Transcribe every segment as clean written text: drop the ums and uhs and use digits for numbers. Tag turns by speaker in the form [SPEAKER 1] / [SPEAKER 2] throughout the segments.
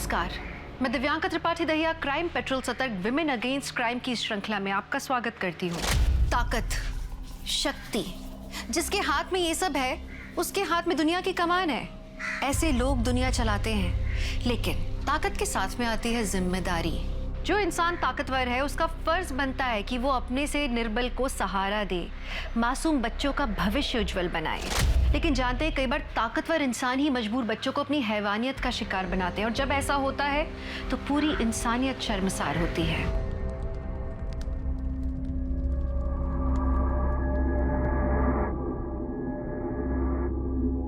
[SPEAKER 1] नमस्कार, मैं Divyanka Tripathi Dahiya crime petrol सतर्क विमेन अगेंस्ट क्राइम की श्रृंखला में आपका स्वागत करती हूँ। ताकत, शक्ति, जिसके हाथ में ये सब है उसके हाथ में दुनिया की कमान है। ऐसे लोग दुनिया चलाते हैं, लेकिन ताकत के साथ में आती है जिम्मेदारी। जो इंसान ताकतवर है उसका फर्ज बनता है कि वो अपने से निर्बल को सहारा दे, मासूम बच्चों का भविष्य उज्जवल बनाए। लेकिन जानते हैं, कई बार ताकतवर इंसान ही मजबूर बच्चों को अपनी हैवानियत का शिकार बनाते हैं, और जब ऐसा होता है तो पूरी इंसानियत शर्मसार होती है।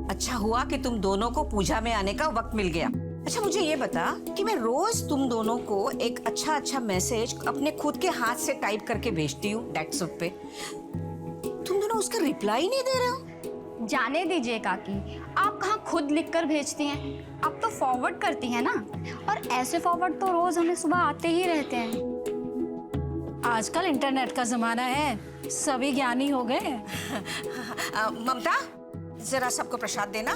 [SPEAKER 2] अच्छा हुआ कि तुम दोनों को पूजा में आने का वक्त मिल गया। अच्छा मुझे ये बता कि मैं रोज तुम दोनों को एक अच्छा मैसेज अपने खुद के हाथ से टाइप करके भेजती हूँ व्हाट्सएप पे, तुम दोनों उसका रिप्लाई नहीं दे रहे हो।
[SPEAKER 3] जाने दीजिए काकी, आप कहाँ खुद लिखकर भेजती हैं, आप तो फॉरवर्ड करती हैं ना। और ऐसे फॉरवर्ड तो रोज हमें सुबह आते ही रहते हैं।
[SPEAKER 4] आजकल इंटरनेट का जमाना है, सभी ज्ञानी हो गए।
[SPEAKER 2] ममता, जरा सबको प्रसाद देना।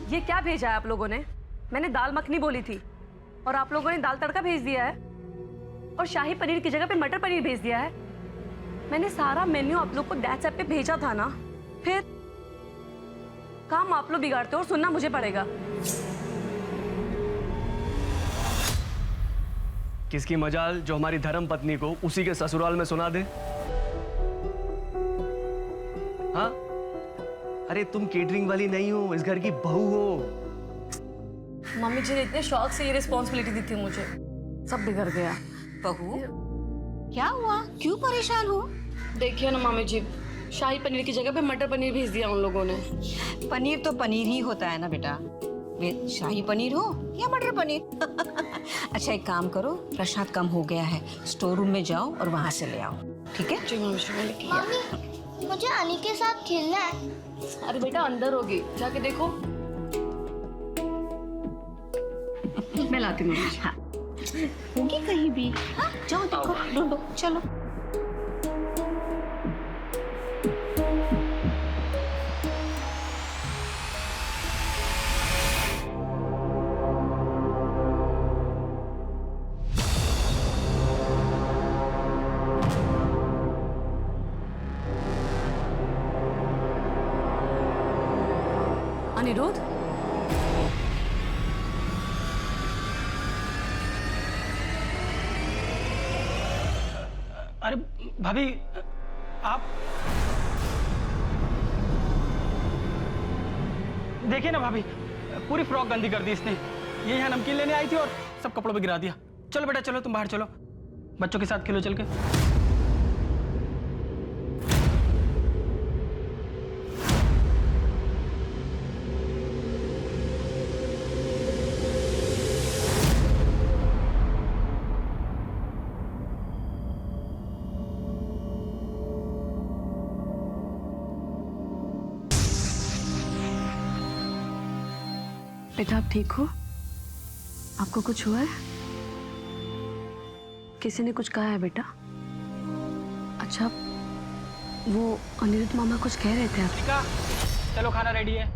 [SPEAKER 5] ये क्या भेजा है आप लोगों ने? मैंने दाल मखनी बोली थी और आप लोगों ने दाल तड़का भेज दिया है, और शाही पनीर की जगह पे मटर पनीर भेज दिया है। मैंने सारा मेन्यू आप लोग को व्हाट्सएप पे भेजा था ना, फिर काम आप लोग बिगाड़ते हो और सुनना मुझे पड़ेगा।
[SPEAKER 6] किसकी मजाल जो हमारी धर्म पत्नी को उसी के ससुराल में सुना दे। हाँ, अरे तुम केटरिंग वाली नहीं हो, इस घर की बहू हो।
[SPEAKER 5] मम्मी जी ने इतने शौक से ये रिस्पॉन्सिबिलिटी दी थी मुझे, सब बिगड़ गया।
[SPEAKER 2] बहू, क्या हुआ, क्यों परेशान हो?
[SPEAKER 5] देखिए ना मम्मी जी, शाही पनीर की जगह पे मटर पनीर भेज दिया उन लोगों ने।
[SPEAKER 2] पनीर तो पनीर ही होता है ना बेटा, वे शाही पनीर हो या मटर पनीर। अच्छा एक काम करो, प्रसाद कम हो गया है, स्टोर रूम में जाओ और वहां से ले आओ, ठीक है?
[SPEAKER 5] जी मम्मी जी, मैं लेके आ।
[SPEAKER 7] मम्मी, मुझे अली के साथ खेलना है।
[SPEAKER 5] अरे बेटा अंदर होगी, जाके देखो। मैं लाती हूँ मम्मी जी।
[SPEAKER 2] हाँ, होगी कहीं भी। हाँ, जाओ देखो, ढूंढो, चलो।
[SPEAKER 5] अनिरुद्ध,
[SPEAKER 8] अरे भाभी, आप देखिए ना भाभी, पूरी फ्रॉक गंदी कर दी इसने। ये यहाँ नमकीन लेने आई थी और सब कपड़ों पे गिरा दिया। चलो बेटा चलो, तुम बाहर चलो, बच्चों के साथ खेलो चल के।
[SPEAKER 5] बेटा आप ठीक हो? आपको कुछ हुआ है? किसी ने कुछ कहा है बेटा? अच्छा, वो अनिरुद्ध मामा कुछ कह रहे थे आप?
[SPEAKER 8] चलो खाना रेडी है।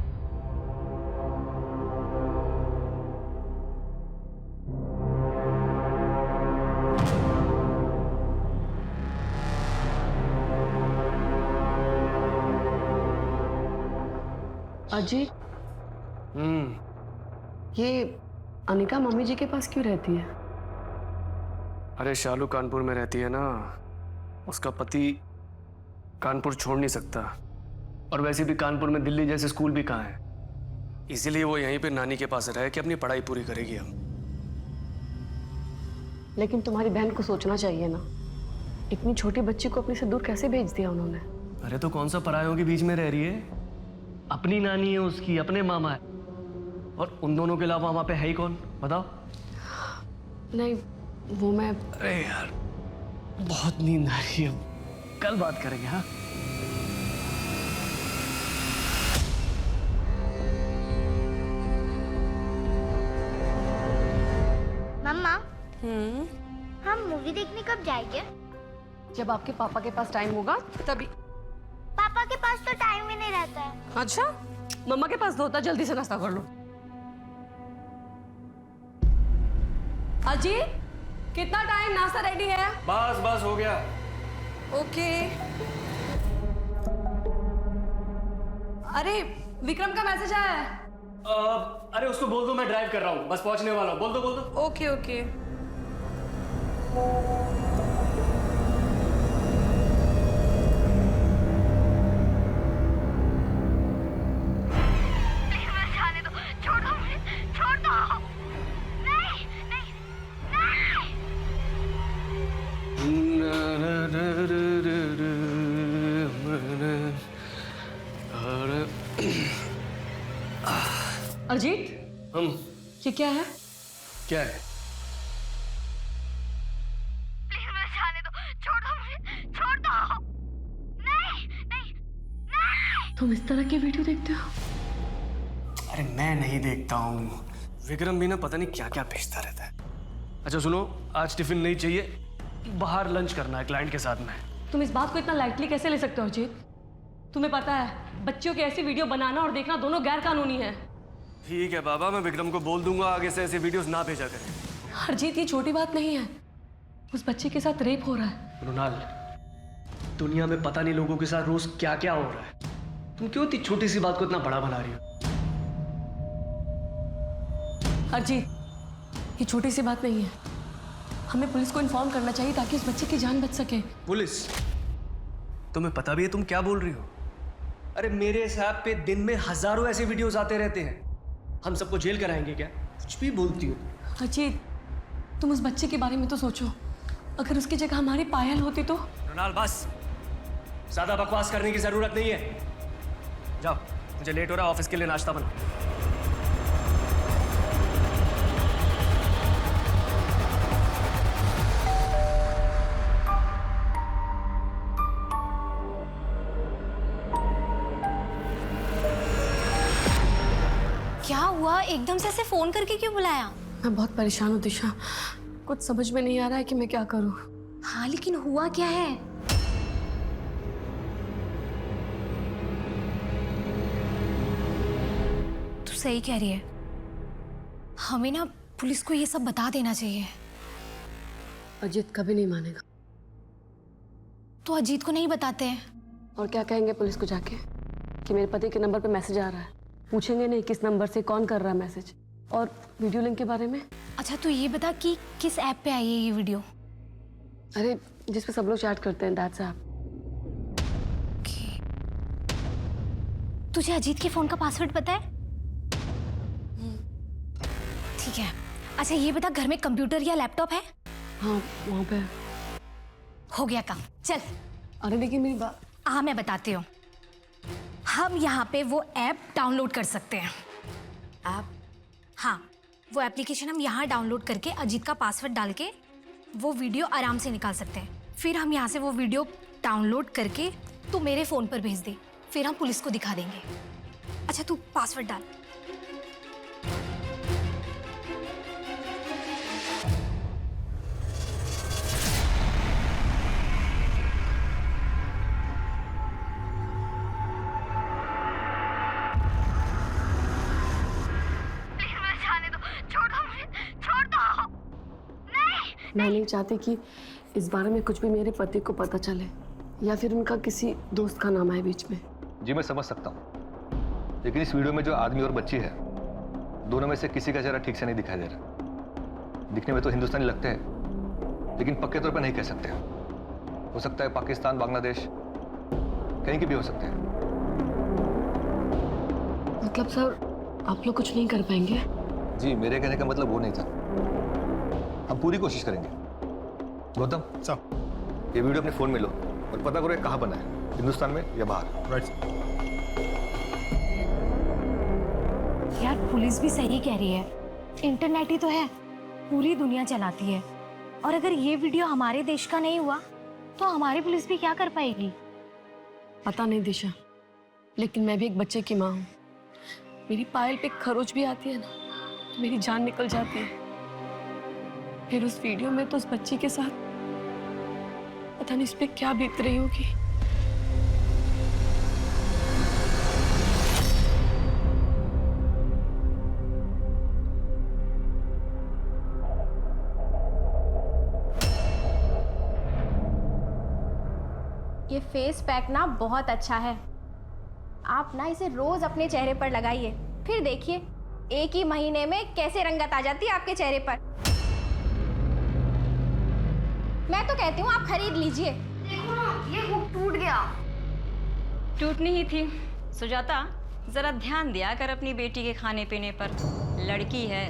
[SPEAKER 5] अजय, ये अनिका मम्मी जी के पास क्यों रहती है?
[SPEAKER 6] अरे शालू कानपुर में रहती है ना, उसका पति कानपुर छोड़ नहीं सकता, और वैसे भी कानपुर में दिल्ली जैसे स्कूल भी कहाँ है, इसीलिए वो यहीं पे नानी के पास रह के अपनी पढ़ाई पूरी करेगी। हम
[SPEAKER 5] लेकिन तुम्हारी बहन को सोचना चाहिए ना, इतनी छोटी बच्ची को अपने से दूर कैसे भेज दिया उन्होंने?
[SPEAKER 6] अरे तो कौन सा परायों के बीच में रह रही है, अपनी नानी है उसकी, अपने मामा है, और उन दोनों के अलावा वहां पे है ही कौन, बताओ?
[SPEAKER 5] नहीं वो मैं,
[SPEAKER 6] अरे यार बहुत नींद आ रही है, कल बात करेंगे। हाँ
[SPEAKER 7] मम्मा, हम मूवी देखने कब जाएंगे?
[SPEAKER 5] जब आपके पापा के पास टाइम होगा तभी।
[SPEAKER 7] पापा के पास तो टाइम ही नहीं रहता है।
[SPEAKER 5] अच्छा, मम्मा के पास तो होता, जल्दी से नाश्ता कर लो। अजीत, कितना टाइम, नाश्ता रेडी है?
[SPEAKER 6] बस बस हो गया।
[SPEAKER 5] ओके। अरे विक्रम का मैसेज आया है।
[SPEAKER 6] अरे उसको बोल दो मैं ड्राइव कर रहा हूँ, बस पहुंचने वाला हूँ। बोल दो।
[SPEAKER 5] Okay okay.
[SPEAKER 7] जाने दो, छोड़ दो मुझे, छोड़ दो। नहीं नहीं
[SPEAKER 5] अजीत,
[SPEAKER 6] हम
[SPEAKER 5] ये क्या है?
[SPEAKER 6] क्या है?
[SPEAKER 7] प्लीज मुझे जाने दो, छोड़ दो मुझे, छोड़ दो। नहीं नहीं नहीं।
[SPEAKER 5] तुम इस तरह की वीडियो देखते हो?
[SPEAKER 6] अरे मैं नहीं देखता हूँ, विक्रम भी ना पता नहीं क्या क्या भेजता रहता है। अच्छा सुनो, आज टिफिन नहीं चाहिए, बाहर लंच करना है क्लाइंट के साथ में।
[SPEAKER 5] तुम इस बात को इतना लाइटली कैसे ले सकते हो अजीत? तुम्हें पता है बच्चियों की ऐसी वीडियो बनाना और देखना दोनों गैर कानूनी है।
[SPEAKER 6] ठीक है बाबा, मैं विक्रम को बोल दूंगा आगे से ऐसे वीडियोस ना भेजा करें।
[SPEAKER 5] अजीत, ये छोटी बात नहीं है, उस बच्चे के साथ रेप हो रहा है।
[SPEAKER 6] रुनाल, दुनिया में पता नहीं लोगों के साथ रोज क्या क्या हो रहा है, तुम क्यों इतनी छोटी सी बात को इतना बड़ा बना रही हो?
[SPEAKER 5] अजीत, ये छोटी सी बात नहीं है, हमें पुलिस को इन्फॉर्म करना चाहिए ताकि उस बच्चे की जान बच सके।
[SPEAKER 6] पुलिस? तुम्हें पता भी है तुम क्या बोल रही हो? अरे मेरे हिसाब पे दिन में हजारों ऐसे वीडियोस आते रहते हैं, हम सबको जेल कराएंगे क्या? कुछ भी बोलती हो।
[SPEAKER 5] अजीत, तुम उस बच्चे के बारे में तो सोचो, अगर उसकी जगह हमारी पायल होती तो।
[SPEAKER 6] रुनाल बस, ज्यादा बकवास करने की जरूरत नहीं है। जाओ, मुझे लेट हो रहा है, ऑफिस के लिए नाश्ता बना।
[SPEAKER 3] क्या हुआ, एकदम से ऐसे फोन करके क्यों बुलाया?
[SPEAKER 5] मैं बहुत परेशान हूँ दिशा, कुछ समझ में नहीं आ रहा है कि मैं क्या करूँ।
[SPEAKER 3] हाँ लेकिन हुआ क्या है? तू सही कह रही है, हमें ना पुलिस को ये सब बता देना चाहिए।
[SPEAKER 5] अजीत कभी नहीं मानेगा।
[SPEAKER 3] तो अजीत को नहीं बताते हैं?
[SPEAKER 5] और क्या कहेंगे पुलिस को जाके कि मेरे पति के नंबर पे मैसेज आ रहा है? पूछेंगे नहीं किस नंबर से कौन कर रहा है मैसेज, और वीडियो लिंक के बारे में।
[SPEAKER 3] अच्छा तू ये बता कि किस ऐप पे आई है ये वीडियो?
[SPEAKER 5] अरे जिस पे सब लोग चैट करते हैं, दैट्स ऐप।
[SPEAKER 3] तुझे अजीत के फोन का पासवर्ड पता है? ठीक है। अच्छा ये बता, घर में कंप्यूटर या लैपटॉप है?
[SPEAKER 5] हाँ वहाँ पे।
[SPEAKER 3] हो गया काम, चल।
[SPEAKER 5] अरे लेकिन मेरी बात।
[SPEAKER 3] हाँ मैं बताती हूँ, हम यहाँ पे वो ऐप डाउनलोड कर सकते हैं।
[SPEAKER 5] ऐप?
[SPEAKER 3] हाँ, वो एप्लीकेशन हम यहाँ डाउनलोड करके अजीत का पासवर्ड डाल के वो वीडियो आराम से निकाल सकते हैं। फिर हम यहाँ से वो वीडियो डाउनलोड करके तू मेरे फ़ोन पर भेज दे, फिर हम पुलिस को दिखा देंगे। अच्छा तू पासवर्ड डाल।
[SPEAKER 5] मैं नहीं चाहती कि इस बारे में कुछ भी मेरे पति को पता चले, या फिर उनका किसी दोस्त का नाम आए बीच में।
[SPEAKER 9] जी मैं समझ सकता हूँ, लेकिन इस वीडियो में जो आदमी और बच्ची है, दोनों में से किसी का चेहरा ठीक से नहीं दिखाई दे रहा। दिखने में तो हिंदुस्तानी लगते हैं, लेकिन पक्के तौर पर नहीं कह सकते। हो सकता है पाकिस्तान, बांग्लादेश, कहीं की भी हो सकते हैं।
[SPEAKER 5] मतलब सर आप लोग कुछ नहीं कर पाएंगे?
[SPEAKER 9] जी मेरे कहने का मतलब वो नहीं था, हम पूरी कोशिश करेंगे। गौतम साहब, ये वीडियो अपने फोन में लो और पता करो ये कहाँ बना है, हिंदुस्तान में या बाहर। राइट।
[SPEAKER 3] यार पुलिस भी सही कह रही है, इंटरनेट ही तो है, पूरी दुनिया चलाती है। और अगर ये वीडियो हमारे देश का नहीं हुआ तो हमारी पुलिस भी क्या कर पाएगी?
[SPEAKER 5] पता नहीं दिशा, लेकिन मैं भी एक बच्चे की माँ हूँ। मेरी पायल पे खरोच भी आती है ना, तो मेरी जान निकल जाती है। फिर उस वीडियो में तो उस बच्ची के साथ पता नहीं उस पे क्या बीत रही होगी।
[SPEAKER 3] ये फेस पैक ना बहुत अच्छा है। आप ना इसे रोज अपने चेहरे पर लगाइए, फिर देखिए एक ही महीने में कैसे रंगत आ जाती है आपके चेहरे पर। मैं तो कहती हूँ आप खरीद लीजिए।
[SPEAKER 7] देखो ना, ये हुक टूट गया।
[SPEAKER 2] टूटनी ही थी। सुजाता, जरा ध्यान दिया कर अपनी बेटी के खाने पीने पर। लड़की है,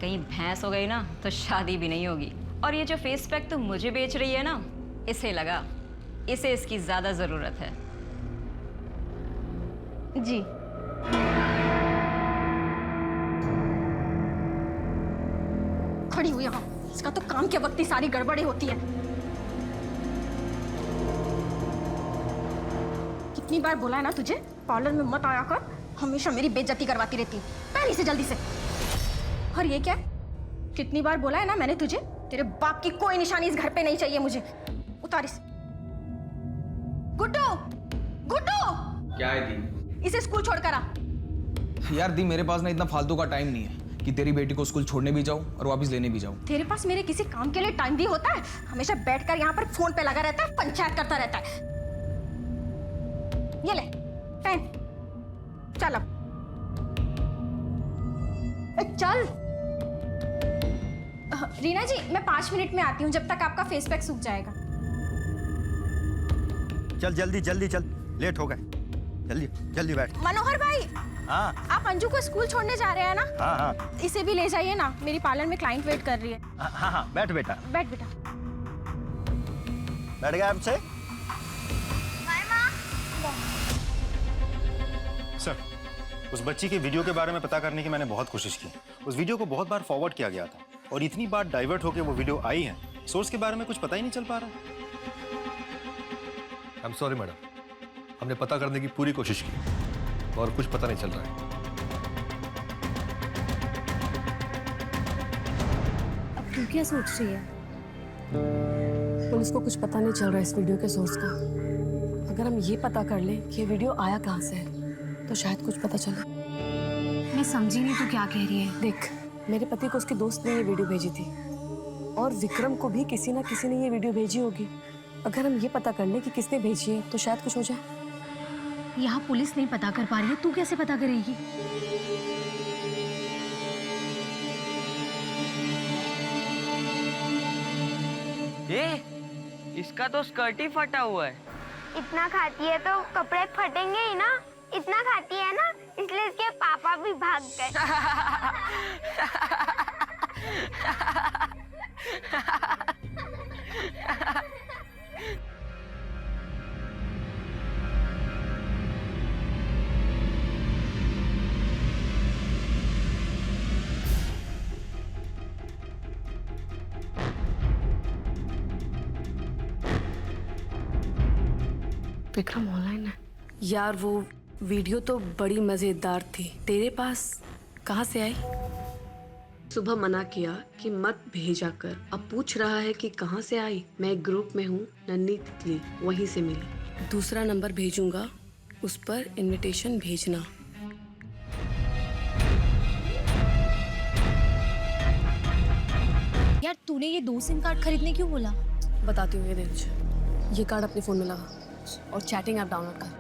[SPEAKER 2] कहीं भैंस हो गई ना तो शादी भी नहीं होगी। और ये जो फेस पैक तुम मुझे बेच रही है ना, इसे लगा, इसे इसकी ज्यादा जरूरत है।
[SPEAKER 3] जी खड़ी हुई यहाँ, इसका तो काम के वक्त ही सारी गड़बड़ी होती है। कितनी बार बोला है ना तुझे, पार्लर में मत आया कर, हमेशा मेरी बेइज्जती करवाती रहती है। पहले से जल्दी से। और ये क्या, कितनी बार बोला है ना मैंने तुझे, तेरे बाप की कोई निशानी इस घर पे नहीं चाहिए मुझे। उतार इसे। गुड्डू, गुड्डू,
[SPEAKER 10] क्या है दी?
[SPEAKER 3] इसे स्कूल छोड़ कर आ।
[SPEAKER 10] यार दी, मेरे पास ना इतना फालतू का टाइम नहीं है कि तेरी बेटी को स्कूल छोड़ने भी जाऊं और वापस लेने भी जाऊं।
[SPEAKER 3] तेरे पास मेरे किसी काम के लिए टाइम भी होता है? हमेशा बैठकर यहाँ पर फोन पे लगा रहता है, पंचायत करता रहता है। ये ले पेन, चल अब चल। रीना जी, मैं 5 मिनट में आती हूँ, जब तक आपका फेस पैक सूख जाएगा।
[SPEAKER 11] चल जल्दी जल्दी चल, लेट हो गए। जल्दी जल्दी बैठ।
[SPEAKER 3] मनोहर भाई,
[SPEAKER 11] हाँ
[SPEAKER 3] आप अंजू को स्कूल छोड़ने जा रहे हैं ना?
[SPEAKER 11] हाँ हाँ
[SPEAKER 3] इसे भी ले जाइए ना, मेरी पार्लर में क्लाइंट वेट कर रही है।
[SPEAKER 11] हाँ हाँ बैठ बेटा,
[SPEAKER 3] बैठ बेटा।
[SPEAKER 11] बैठ गया आपसे। सर, उस बच्ची की वीडियो के बारे में पता करने की मैंने बहुत कोशिश की। उस वीडियो को बहुत बार फॉरवर्ड किया गया था और इतनी बार डाइवर्ट होकर वो वीडियो आई है, सोर्स के बारे में कुछ पता ही नहीं चल पा रहा।
[SPEAKER 9] आई एम सॉरी मैडम, हमने पता करने की पूरी कोशिश की और कुछ पता नहीं चल रहा है।
[SPEAKER 12] अब तू क्या सोच रही है? पुलिस को कुछ पता नहीं चल रहा इस वीडियो के सोर्स का। अगर हम ये पता कर लें कि ये वीडियो आया कहाँ से है तो शायद कुछ पता चले।
[SPEAKER 3] मैं समझी नहीं तू क्या कह रही है।
[SPEAKER 12] देख, मेरे पति को उसके दोस्त ने ये वीडियो भेजी थी और विक्रम को भी किसी ना किसी ने ये वीडियो भेजी होगी। अगर हम ये पता कर लें कि किसने भेजी है तो शायद कुछ हो जाए।
[SPEAKER 3] यहाँ पुलिस नहीं पता कर पा रही है, तू कैसे पता करेगी?
[SPEAKER 13] इसका तो स्कर्ट ही फटा हुआ है।
[SPEAKER 7] इतना खाती है तो कपड़े फटेंगे ही ना। इतना खाती है ना, इसलिए इसके पापा भी भाग गए।
[SPEAKER 12] विक्रम ऑनलाइन है यार। वो वीडियो तो बड़ी मजेदार थी, तेरे पास कहाँ से आई? सुबह मना किया कि मत भेजा कर, अब पूछ रहा है कि कहाँ से आई। मैं एक ग्रुप में हूँ, नन्ही तितली, वहीं से मिली। दूसरा नंबर भेजूंगा, उस पर इनविटेशन भेजना।
[SPEAKER 3] यार तूने ये 2 सिम कार्ड खरीदने क्यों बोला?
[SPEAKER 12] बताती हूँ, ये दे मुझे। ये कार्ड अपने फोन में लगा और चैटिंग ऐप डाउनलोड कर।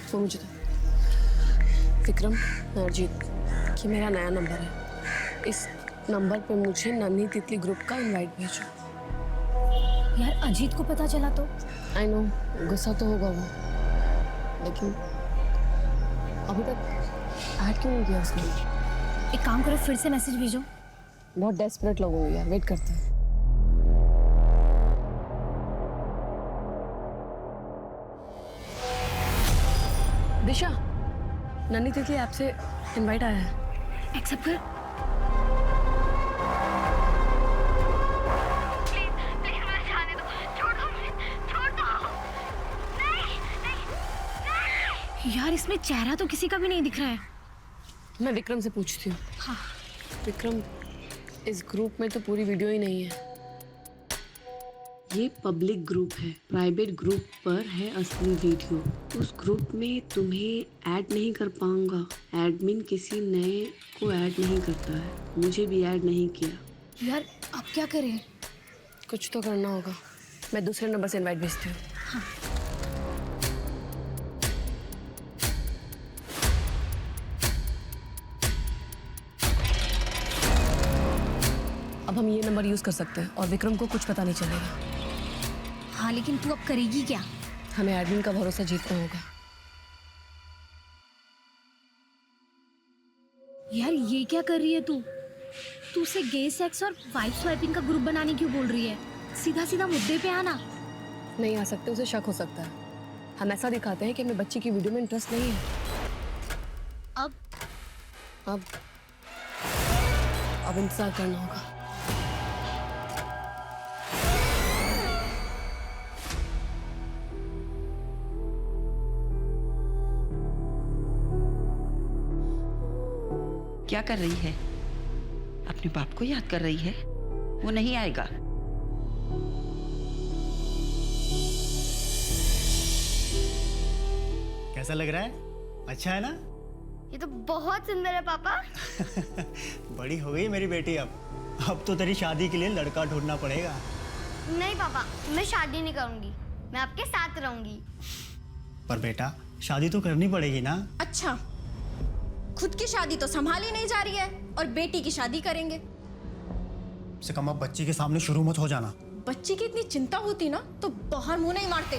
[SPEAKER 12] वो मुझे दे। विक्रम, अजीत, ये मेरा नया नंबर है। इस नंबर पे मुझे नन्ही तितली ग्रुप का इनवाइट भेजो।
[SPEAKER 3] यार अजीत को पता चला तो?
[SPEAKER 12] आई नो, गुस्सा तो होगा वो, लेकिन अभी तक ऐड क्यों नहीं किया उसने?
[SPEAKER 3] एक काम करो, फिर से मैसेज भेजो।
[SPEAKER 12] बहुत डेस्परेट लोग होंगे यार, वेट करते हैं। दिशा, नन्ही तितली ऐप से इनवाइट आया है,
[SPEAKER 3] एक्सेप्ट कर।
[SPEAKER 7] प्लीज प्लीज मुझे जाने दो, छोड़ दो मुझे, छोड़ दो। नहीं नहीं नहीं।
[SPEAKER 3] यार इसमें चेहरा तो किसी का भी नहीं दिख रहा है।
[SPEAKER 12] मैं विक्रम से पूछती हूँ।
[SPEAKER 3] हाँ।
[SPEAKER 12] विक्रम, इस ग्रुप में तो पूरी वीडियो ही नहीं है। ये पब्लिक ग्रुप है, प्राइवेट ग्रुप पर है असली वीडियो। उस ग्रुप में तुम्हें ऐड नहीं कर पाऊंगा। एडमिन किसी नए को ऐड नहीं करता है, मुझे भी ऐड नहीं किया।
[SPEAKER 3] यार अब क्या करें?
[SPEAKER 12] कुछ तो करना होगा। मैं दूसरे नंबर से इनवाइट भेजती हूँ। अब हम ये नंबर यूज कर सकते हैं और विक्रम को कुछ पता नहीं चलेगा।
[SPEAKER 3] हाँ, लेकिन तू अब करेगी क्या?
[SPEAKER 12] हमें एडमिन का भरोसा जीतना होगा।
[SPEAKER 3] यार ये क्या कर रही है तू? तू उसे गे सेक्स और वाइफ स्वैपिंग का ग्रुप बनाने क्यों बोल रही है? सीधा सीधा मुद्दे पे आना।
[SPEAKER 12] नहीं आ सकते, उसे शक हो सकता है। हम ऐसा दिखाते हैं कि हमें बच्ची की वीडियो में इंटरेस्ट नहीं है। अब इंतजार करना होगा।
[SPEAKER 2] क्या कर रही है? अपने बाप को याद कर रही है? वो नहीं आएगा।
[SPEAKER 14] कैसा लग रहा है? अच्छा है ना?
[SPEAKER 7] ये तो बहुत सुंदर है पापा।
[SPEAKER 14] बड़ी हो गई मेरी बेटी अब तो तेरी शादी के लिए लड़का ढूंढना पड़ेगा।
[SPEAKER 7] नहीं पापा, मैं शादी नहीं करूंगी, मैं आपके साथ रहूंगी।
[SPEAKER 14] पर बेटा शादी तो करनी पड़ेगी ना।
[SPEAKER 3] अच्छा, खुद की शादी तो संभाली नहीं जा रही है और बेटी की शादी करेंगे।
[SPEAKER 14] से कम अब बच्ची के सामने शुरू मत हो जाना।
[SPEAKER 3] बच्ची की इतनी चिंता होती ना तो बाहर मुंह नहीं मारते।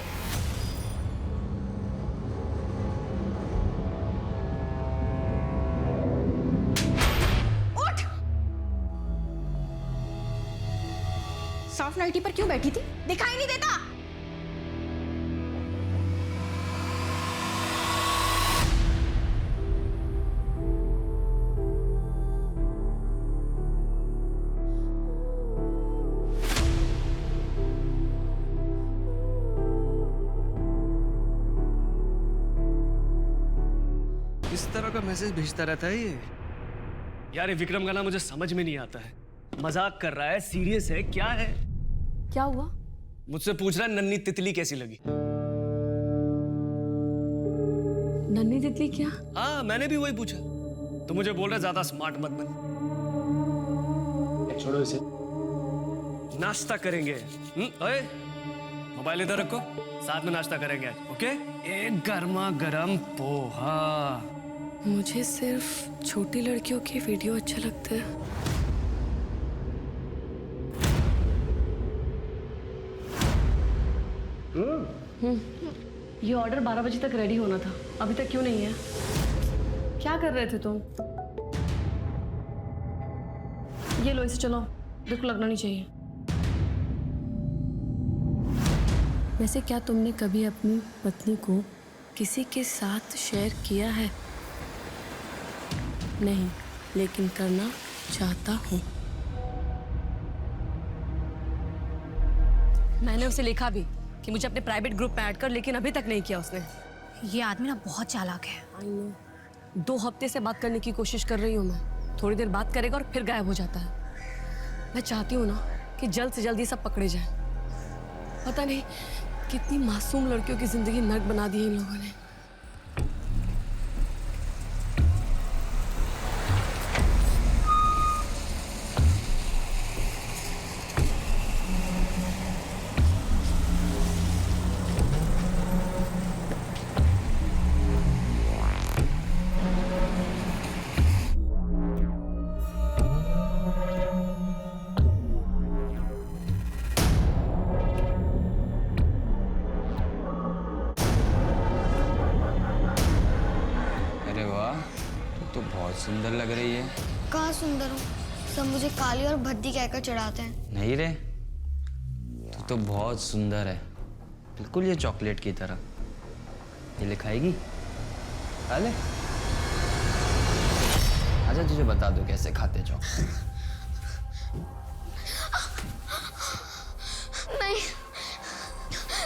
[SPEAKER 3] उठ! साफ नाइटी पर क्यों बैठी थी? दिखाई नहीं देता?
[SPEAKER 6] इस तरह का मैसेज भेजता रहता है ये। यार ये विक्रम का ना मुझे समझ में नहीं आता है। मजाक कर रहा है, सीरियस है, क्या है?
[SPEAKER 12] क्या हुआ?
[SPEAKER 6] मुझसे पूछ रहा है नन्ही तितली कैसी लगी।
[SPEAKER 12] नन्ही तितली क्या?
[SPEAKER 6] हाँ मैंने भी वही पूछा। तो मुझे बोल रहा ज्यादा स्मार्ट मत बन। छोड़ो इसे, नाश्ता करेंगे। ओए मोबाइल इधर रखो, साथ में नाश्ता करेंगे आज, ओके? एक गर्मा गर्म पोहा।
[SPEAKER 12] मुझे सिर्फ छोटी लड़कियों की वीडियो अच्छा लगता है।
[SPEAKER 5] ये ऑर्डर 12 बजे तक रेडी होना था, अभी तक क्यों नहीं है? क्या कर रहे थे तुम? ये लो, इसे चलो, दुख लगना नहीं चाहिए।
[SPEAKER 12] वैसे क्या तुमने कभी अपनी पत्नी को किसी के साथ शेयर किया है? नहीं, लेकिन करना चाहता हूँ। मैंने उसे लिखा भी कि मुझे अपने प्राइवेट ग्रुप में ऐड कर, लेकिन अभी तक नहीं किया उसने।
[SPEAKER 3] ये आदमी ना बहुत चालाक है।
[SPEAKER 12] I know. 2 हफ्ते से बात करने की कोशिश कर रही हूँ मैं। थोड़ी देर बात करेगा और फिर गायब हो जाता है। मैं चाहती हूँ ना कि जल्द से जल्द ये सब पकड़े जाए। पता नहीं कितनी मासूम लड़कियों की जिंदगी नर्क बना दी है इन लोगों ने।
[SPEAKER 15] सुंदर लग रही है।
[SPEAKER 7] कहाँ सुंदर हूँ? सब मुझे काली और भद्दी कहकर चढ़ाते हैं।
[SPEAKER 15] नहीं रे, तू तो बहुत सुंदर है, बिल्कुल ये चॉकलेट की तरह। ये लिखाएगी? खा ले। आजा तुझे बता दो कैसे खाते चॉकलेट।
[SPEAKER 7] नहीं,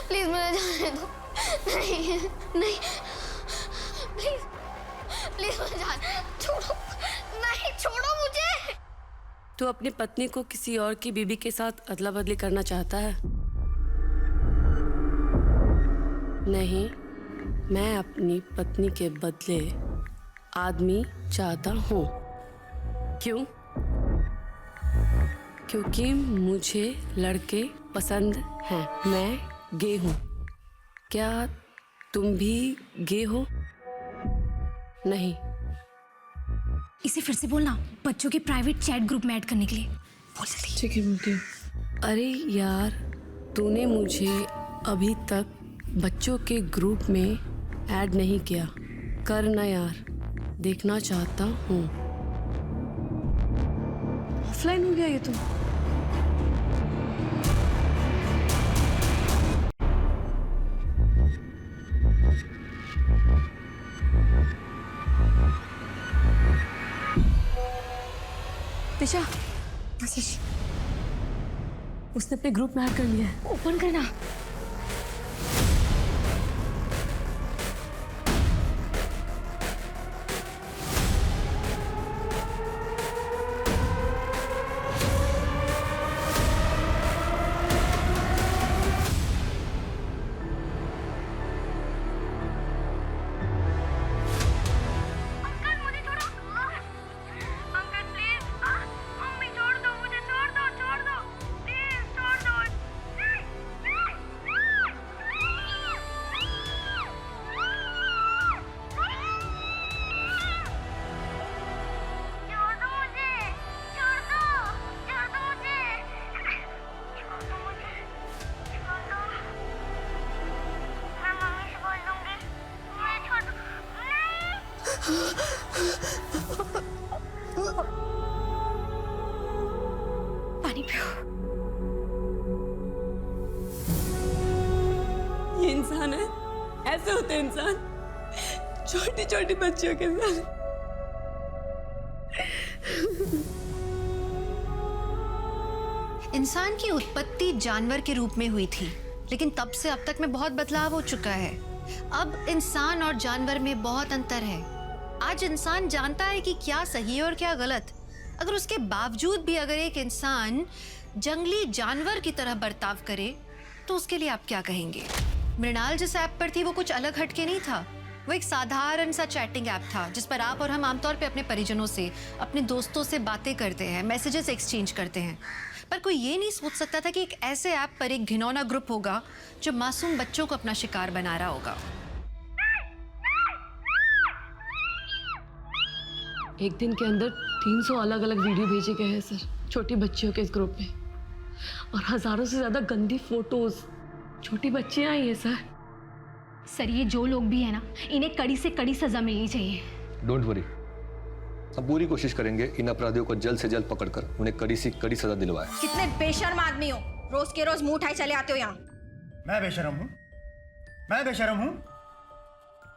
[SPEAKER 7] प्लीज मुझे जाने दो। नहीं नहीं, प्लीज प्लीज मुझे जाने छोड़ो। नहीं, छोड़ो मुझे।
[SPEAKER 12] तू अपनी पत्नी को किसी और की बीबी के साथ अदला बदली करना चाहता है? नहीं, मैं अपनी पत्नी के बदले आदमी चाहता हूँ। क्यों? क्योंकि मुझे लड़के पसंद हैं। मैं गे हूँ। क्या तुम भी गे हो? नहीं।
[SPEAKER 3] इसे फिर से बोलना, बच्चों के प्राइवेट चैट ग्रुप में ऐड करने के लिए। बोल जल्दी।
[SPEAKER 12] ठीक है, बोलती हूँ। अरे यार, तूने मुझे अभी तक बच्चों के ग्रुप में ऐड नहीं किया। कर ना यार, देखना चाहता हूँ। ऑफलाइन हो गया ये तो। दिशा, मैसेज। उसने अपने ग्रुप में ऐड कर लिया है।
[SPEAKER 3] ओपन करना। पानी पियो।
[SPEAKER 12] ये इंसान है? ऐसे होते हैं इंसान, छोटी छोटी बच्चियों के साथ।
[SPEAKER 1] इंसान की उत्पत्ति जानवर के रूप में हुई थी, लेकिन तब से अब तक में बहुत बदलाव हो चुका है। अब इंसान और जानवर में बहुत अंतर है। आज इंसान जानता है कि क्या सही है और क्या गलत। अगर उसके बावजूद भी अगर एक इंसान जंगली जानवर की तरह बर्ताव करे तो उसके लिए आप क्या कहेंगे? मृणाल जिस ऐप पर थी वो कुछ अलग हटके नहीं था। वो एक साधारण सा चैटिंग ऐप था जिस पर आप और हम आमतौर पे अपने परिजनों से, अपने दोस्तों से बातें करते हैं, मैसेजेस एक्सचेंज करते हैं। पर कोई ये नहीं सोच सकता था कि एक ऐसे ऐप पर एक घिनौना ग्रुप होगा जो मासूम बच्चों को अपना शिकार बना रहा होगा।
[SPEAKER 12] एक दिन के अंदर 300 अलग अलग वीडियो भेजे गए हैं सर, छोटी बच्चियों के इस ग्रुप में, और हजारों से ज्यादा गंदी फोटोज छोटी बच्चियां आई हैं सर।
[SPEAKER 3] सर, ये जो लोग भी है ना, इन्हें कड़ी से कड़ी सजा मिलनी चाहिए।
[SPEAKER 9] डोंट वरी, हम पूरी कोशिश करेंगे इन अपराधियों को जल्द से जल्द पकड़कर उन्हें कड़ी से कड़ी सजा दिलवाए।
[SPEAKER 16] कितने बेशर्म आदमी हो, रोज के रोज मुंह उठाए चले आते हो यहाँ।
[SPEAKER 14] मैं बेशर्म हूँ? मैं बेशर्म हूँ?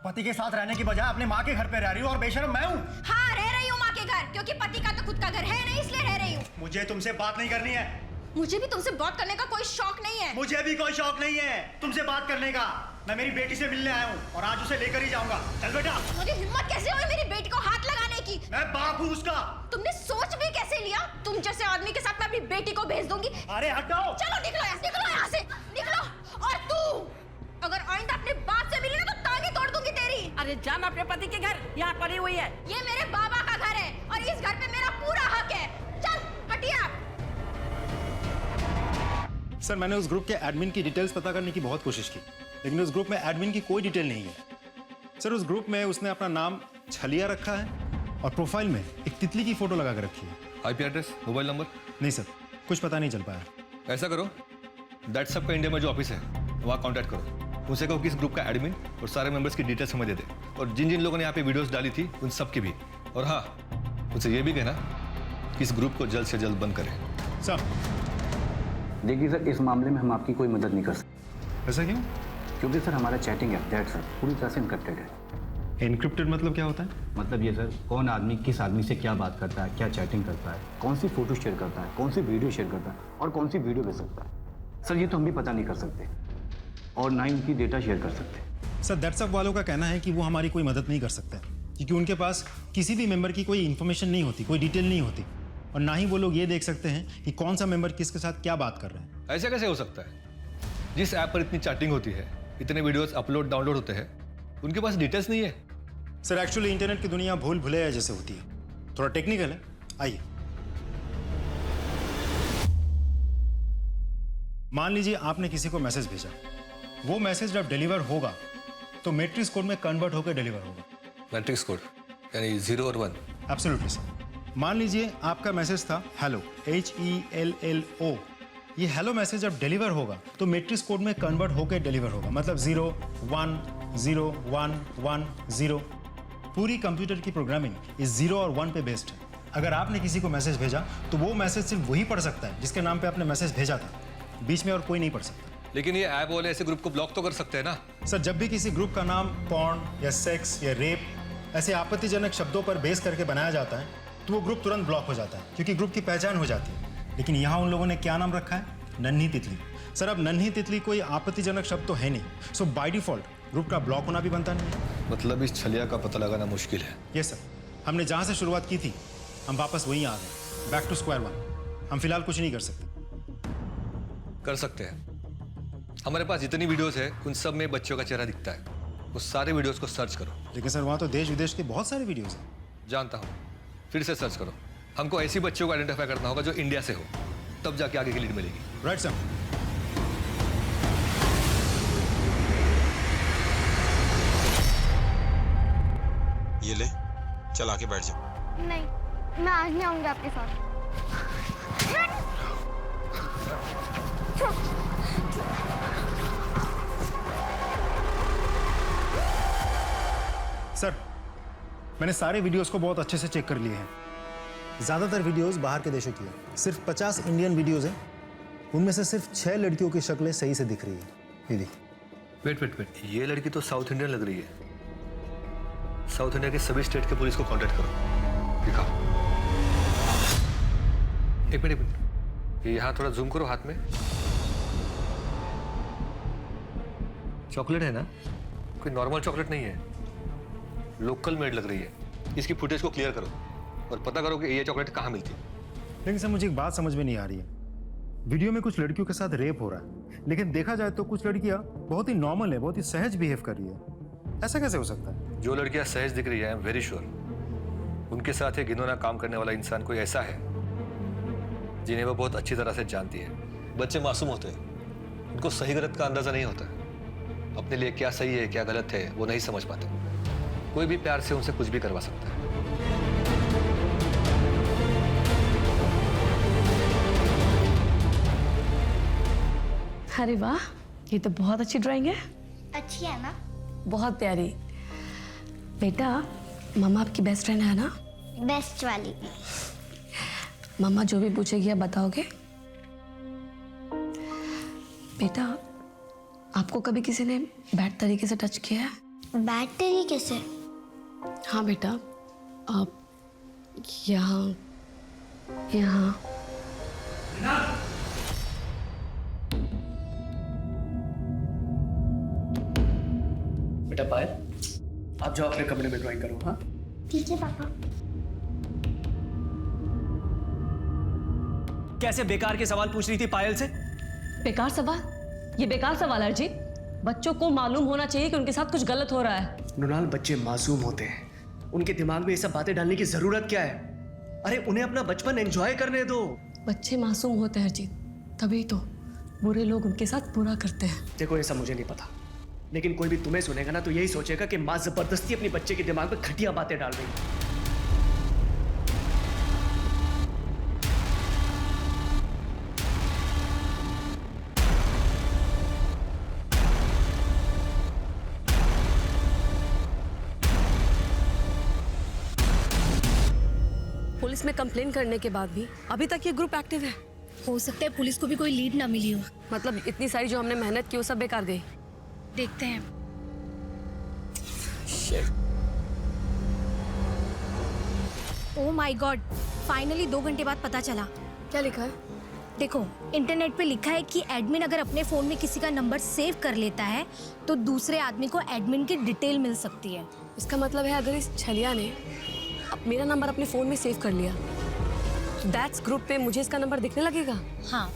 [SPEAKER 14] पति के साथ रहने की बजाय अपने माँ के घर पे रह रही हूँ और बेशर्म मैं हूँ?
[SPEAKER 16] हाँ, रह रही हूँ माँ के घर, क्योंकि पति का तो खुद का घर है नहीं, इसलिए रह रही हूँ।
[SPEAKER 14] मुझे तुमसे बात नहीं करनी है।
[SPEAKER 16] मुझे भी तुमसे बात करने का कोई शौक नहीं है।
[SPEAKER 14] मुझे भी कोई शौक नहीं है तुमसे बात करने का। मैं मेरी बेटी से मिलने आया हूँ और आज उसे लेकर ही जाऊंगा। चल बेटा।
[SPEAKER 16] मुझे हिम्मत कैसे हुई मेरी बेटी को हाथ लगाने की?
[SPEAKER 14] मैं बाप हूँ उसका।
[SPEAKER 16] तुमने सोच भी कैसे लिया? तुम जैसे आदमी के साथ मैं अपनी बेटी को भेज दूंगी।
[SPEAKER 14] अरे हटाओ।
[SPEAKER 16] चलो निकलो यहाँ से, निकलो। और तू अगर आइंदा अपने बाप से मिली ना तो टांगे तोड़ दूंगी तेरी।
[SPEAKER 13] अरे जान अपने पति के घर, यहाँ पड़ी हुई है।
[SPEAKER 16] ये मेरे बाबा का घर है और इस घर पे मेरा पूरा हक है। चल हटिए आप।
[SPEAKER 11] सर, मैंने उस ग्रुप के एडमिन की डिटेल्स पता करने की बहुत कोशिश की, लेकिन उस ग्रुप में एडमिन की कोई डिटेल नहीं है। सर, उस ग्रुप में उसने अपना नाम छलिया रखा है और प्रोफाइल में एक तितली की फोटो लगा कर रखी है।
[SPEAKER 9] IP address, mobile number?
[SPEAKER 11] नहीं सर, कुछ पता नहीं चल पाया।
[SPEAKER 9] ऐसा करो, दैट्सअप का इंडिया में जो ऑफिस है वहाँ कांटेक्ट करो। उनसे कहो कि इस ग्रुप का एडमिन और सारे मेंबर्स की डिटेल्स हमें दे दे, और जिन जिन लोगों ने यहाँ पे वीडियोस डाली थी उन सब की भी। और हाँ, उनसे ये भी कहना कि इस ग्रुप को जल्द से जल्द बंद करें।
[SPEAKER 11] सर
[SPEAKER 17] देखिए सर, इस मामले में हम आपकी कोई मदद नहीं कर सकते।
[SPEAKER 11] ऐसा क्यों?
[SPEAKER 17] क्योंकि सर हमारा चैटिंग ऐप दैट सर पूरी तरह से इनक्रिप्टेड है।
[SPEAKER 11] इनक्रिप्टेड मतलब क्या होता है?
[SPEAKER 17] मतलब ये सर, कौन आदमी किस आदमी से क्या बात करता है, क्या चैटिंग करता है, कौन सी फोटो शेयर करता है, कौन सी वीडियो शेयर करता है और कौन सी वीडियो भेज सकता है सर, ये तो हम भी पता नहीं कर सकते और ना ही उनकी डेटा शेयर कर सकते।
[SPEAKER 11] सर, दैट्सअप वालों का कहना है कि वो हमारी कोई मदद नहीं कर सकते क्योंकि उनके पास किसी भी मेंबर की कोई इन्फॉर्मेशन नहीं होती, कोई डिटेल नहीं होती, और ना ही वो लोग ये देख सकते हैं कि कौन सा मेंबर किसके साथ क्या बात कर रहे हैं।
[SPEAKER 9] ऐसा कैसे हो सकता है? जिस ऐप पर इतनी चैटिंग होती है, इतने वीडियोस अपलोड डाउनलोड होते हैं, उनके पास डिटेल्स नहीं है।
[SPEAKER 11] सर, एक्चुअली इंटरनेट की दुनिया भूल भुलैया जैसे होती है, थोड़ा टेक्निकल है। आइए। मान लीजिए आपने किसी को मैसेज भेजा, वो मैसेज जब डिलीवर होगा तो मैट्रिक्स कोड में कन्वर्ट होकर डिलीवर होगा।
[SPEAKER 9] मैट्रिक्स कोड यानी 0 और 1?
[SPEAKER 11] Absolutely sir. मान लीजिए आपका मैसेज था हेलो, HELLO। ये हेलो मैसेज जब डिलीवर होगा तो मैट्रिक्स कोड में कन्वर्ट होकर डिलीवर होगा, मतलब 0 1 0 1 1 0। पूरी कंप्यूटर की प्रोग्रामिंग इस 0 और 1 पे बेस्ड है। अगर आपने किसी को मैसेज भेजा तो वो मैसेज सिर्फ वही पढ़ सकता है जिसके नाम पे आपने मैसेज भेजा था, बीच में और कोई नहीं पढ़ सकता।
[SPEAKER 9] लेकिन ये ऐप वाले ऐसे ग्रुप को ब्लॉक तो कर सकते हैं ना?
[SPEAKER 11] सर, जब भी किसी ग्रुप का नाम पॉर्न या सेक्स या रेप ऐसे आपत्तिजनक शब्दों पर बेस करके बनाया जाता है तो वो ग्रुप तुरंत ब्लॉक हो जाता है, क्योंकि ग्रुप की पहचान हो जाती है। लेकिन यहाँ उन लोगों ने क्या नाम रखा है? नन्ही तितली। सर, अब नन्ही तितली कोई आपत्तिजनक शब्द तो है नहीं, सो बाय डिफॉल्ट ग्रुप का ब्लॉक होना भी बनता नहीं है।
[SPEAKER 9] मतलब इस छलिया का पता लगाना मुश्किल है।
[SPEAKER 11] यस सर, हमने जहाँ से शुरुआत की थी हम वापस वहीं आ गए, बैक टू स्क्वायर वन। हम फिलहाल कुछ नहीं कर सकते।
[SPEAKER 9] कर सकते हैं। हमारे पास जितनी वीडियोस है उन सब में बच्चों का चेहरा दिखता है। उस सारे वीडियोस को सर्च करो।
[SPEAKER 11] लेकिन सर, वहाँ तो देश विदेश के बहुत सारे वीडियोस हैं।
[SPEAKER 9] जानता हूँ, फिर से सर्च करो। हमको ऐसी बच्चों को आइडेंटिफाई करना होगा जो इंडिया से हो, तब जाके आगे की लीड मिलेगी।
[SPEAKER 11] Right sir.
[SPEAKER 18] ये ले, चल आके बैठ जा।
[SPEAKER 7] नहीं, मैं आज नहीं आऊंगी आपके साथ।
[SPEAKER 11] सर, मैंने सारे वीडियोस को बहुत अच्छे से चेक कर लिए हैं। ज़्यादातर वीडियोस बाहर के देशों की है। सिर्फ 50 इंडियन वीडियोस हैं, उनमें से सिर्फ 6 लड़कियों की शक्लें सही से दिख रही है। दीदी,
[SPEAKER 9] वेट, ये लड़की तो साउथ इंडियन लग रही है। साउथ इंडिया के सभी स्टेट के पुलिस को कांटेक्ट करो। दिखाओ। एक मिनट, यहाँ थोड़ा जूम करो हाथ में। चॉकलेट है ना? कोई नॉर्मल चॉकलेट नहीं है, लोकल मेड लग रही है। इसकी फुटेज को क्लियर करो और पता करो कि ये चॉकलेट कहाँ मिलती है।
[SPEAKER 11] लेकिन सर, मुझे एक बात समझ में नहीं आ रही है। वीडियो में कुछ लड़कियों के साथ रेप हो रहा है, लेकिन देखा जाए तो कुछ लड़कियां बहुत ही नॉर्मल है, बहुत ही सहज बिहेव कर रही है। ऐसा कैसे हो सकता है?
[SPEAKER 9] जो लड़कियां सहज दिख रही है, आई एम वेरी श्योर उनके साथ एक घिनौना काम करने वाला इंसान कोई ऐसा है जिन्हें वो बहुत अच्छी तरह से जानती है। बच्चे मासूम होते हैं, उनको सही गलत का अंदाजा नहीं होता। अपने लिए क्या सही है क्या गलत है वो नहीं समझ पाते। कोई भी प्यार से उनसे कुछ भी करवा सकता है।
[SPEAKER 12] अरे वाह, ये तो बहुत अच्छी ड्राइंग है।
[SPEAKER 7] अच्छी है ना?
[SPEAKER 12] बहुत प्यारी। बेटा, मम्मा आपकी बेस्ट फ्रेंड है ना?
[SPEAKER 7] बेस्ट वाली।
[SPEAKER 12] मम्मा जो भी पूछेगी आप बताओगे? बेटा, आपको कभी किसी ने बैड तरीके से टच किया है?
[SPEAKER 7] बैड तरीके से?
[SPEAKER 12] हाँ बेटा, आप यहाँ
[SPEAKER 6] बेटा पायल, आप जाओ अपने कमरे में ड्राइंग करो। हाँ
[SPEAKER 7] ठीक है पापा।
[SPEAKER 6] कैसे बेकार के सवाल पूछ रही थी पायल से?
[SPEAKER 5] बेकार सवाल? ये बेकार सवाल है अर्जित। बच्चों को मालूम होना चाहिए कि उनके साथ कुछ गलत हो रहा है।
[SPEAKER 6] मृणाल, बच्चे मासूम होते हैं, उनके दिमाग में ये सब बातें डालने की जरूरत क्या है? अरे उन्हें अपना बचपन एंजॉय करने दो।
[SPEAKER 12] बच्चे मासूम होते हैं अर्जित, तभी तो बुरे लोग उनके साथ बुरा करते हैं।
[SPEAKER 6] देखो, ये सब मुझे नहीं पता, लेकिन कोई भी तुम्हें सुनेगा ना तो यही सोचेगा कि माँ जबरदस्ती अपनी बच्चे के दिमाग में घटिया बातें डाल रही है।
[SPEAKER 12] पुलिस में कंप्लेन करने के बाद भी अभी तक ये ग्रुप एक्टिव है।
[SPEAKER 3] हो सकता है पुलिस को भी कोई लीड ना मिली हो।
[SPEAKER 12] मतलब इतनी सारी जो हमने मेहनत की वो सब बेकार गई।
[SPEAKER 3] देखते हैं। ओह माय गॉड, फाइनली 2 घंटे बाद पता चला।
[SPEAKER 12] क्या लिखा है?
[SPEAKER 3] देखो, इंटरनेट पे लिखा है कि एडमिन अगर अपने फोन में किसी का नंबर सेव कर लेता है तो दूसरे आदमी को एडमिन की डिटेल मिल सकती है।
[SPEAKER 12] इसका मतलब है अगर इस छलिया ने मेरा नंबर अपने फोन में सेव कर लिया तो दैट्स ग्रुप पे मुझे इसका नंबर दिखने लगेगा।
[SPEAKER 3] हाँ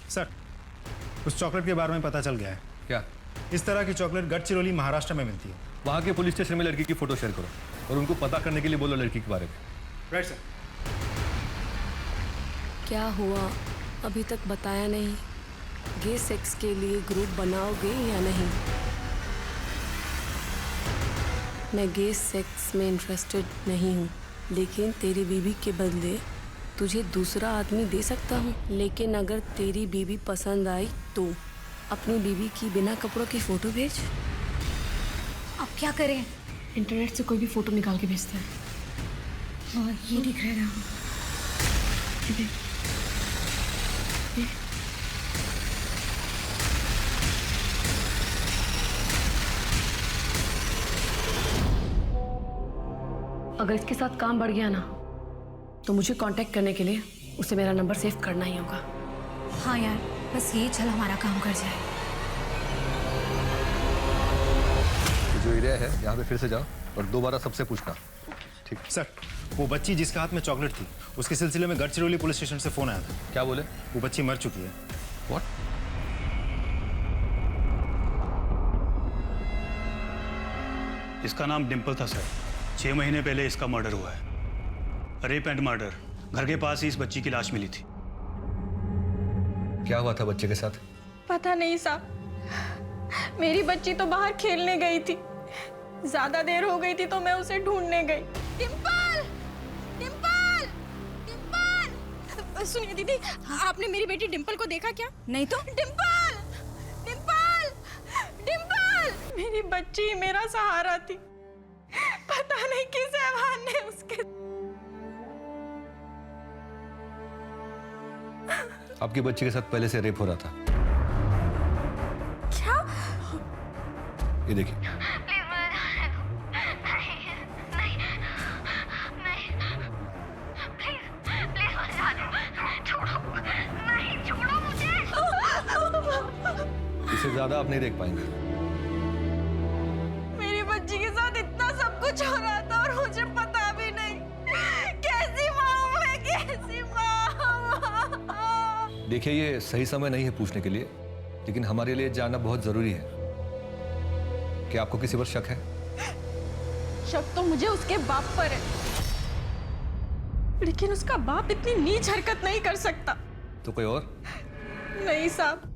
[SPEAKER 11] सर, उस चॉकलेट के बारे में पता चल गया है।
[SPEAKER 9] क्या?
[SPEAKER 11] इस तरह की चॉकलेट गढ़चिरौली महाराष्ट्र में मिलती है।
[SPEAKER 9] वहाँ के पुलिस स्टेशन में लड़की की फोटो शेयर करो और उनको पता करने के लिए बोलो लड़की के बारे में।
[SPEAKER 11] Right sir.
[SPEAKER 12] क्या हुआ अभी तक बताया नहीं। गे सेक्स के लिए ग्रुप बनाओगे या नहीं? मैं गे सेक्स में इंटरेस्टेड नहीं हूँ, लेकिन तेरी बीवी के बदले तुझे दूसरा आदमी दे सकता हूँ। लेकिन अगर तेरी बीवी पसंद आई तो अपनी बीवी की बिना कपड़ों की फ़ोटो भेज।
[SPEAKER 3] अब क्या करें?
[SPEAKER 12] इंटरनेट से कोई भी फ़ोटो निकाल के भेजते हैं।
[SPEAKER 3] और ये दिख रहा है।
[SPEAKER 12] अगर इसके साथ काम बढ़ गया ना तो मुझे कांटेक्ट करने के लिए उसे मेरा नंबर सेव करना ही होगा।
[SPEAKER 3] हाँ यार, बस ये चल हमारा काम कर जाए।
[SPEAKER 9] जो एरिया है यहाँ पे फिर से जाओ और दोबारा सबसे पूछना। ठीक
[SPEAKER 11] सर, वो बच्ची जिसके हाथ में चॉकलेट थी उसके सिलसिले में गढ़चिरौली पुलिस स्टेशन से फोन आया था।
[SPEAKER 9] क्या बोले?
[SPEAKER 11] वो बच्ची मर चुकी है।
[SPEAKER 9] व्हाट?
[SPEAKER 17] इसका नाम डिम्पल था सर। 6 महीने पहले इसका मर्डर हुआ है। Rape and murder. घर के पास ही इस बच्ची की लाश मिली थी।
[SPEAKER 9] क्या हुआ था बच्चे के साथ?
[SPEAKER 16] पता नहीं साहब, मेरी बच्ची तो बाहर खेलने गई थी। ज्यादा देर हो गई थी तो मैं उसे ढूंढने गई। डिम्पल, डिम्पल, डिम्पल। सुनिए दीदी, आपने मेरी बेटी डिम्पल को देखा क्या?
[SPEAKER 4] नहीं तो?
[SPEAKER 16] डिम्पल, डिम्पल, डिम्पल। मेरी बच्ची मेरा सहारा थी। पता नहीं किस हैवान ने उसके।
[SPEAKER 9] आपकी बच्ची के साथ पहले से रेप हो रहा था।
[SPEAKER 16] क्या?
[SPEAKER 9] ये देखिए।
[SPEAKER 7] प्लीज मुझे जाने दो। नहीं, नहीं, नहीं, प्लीज, प्लीज मुझे जाने दो। छोड़ो, नहीं, छोड़ो मुझे।
[SPEAKER 9] इससे ज्यादा आप नहीं देख पाएंगे।
[SPEAKER 16] मेरी बच्ची के साथ इतना सब कुछ हो रहा था और मुझे पता भी नहीं। कैसी माँ हूँ मैं, कैसी माँ।
[SPEAKER 9] देखिए, ये सही समय नहीं है पूछने के लिए, लेकिन हमारे लिए जानना बहुत जरूरी है। क्या आपको किसी पर शक है?
[SPEAKER 16] शक तो मुझे उसके बाप पर है, लेकिन उसका बाप इतनी नीच हरकत नहीं कर सकता।
[SPEAKER 9] तो कोई और?
[SPEAKER 16] नहीं साहब,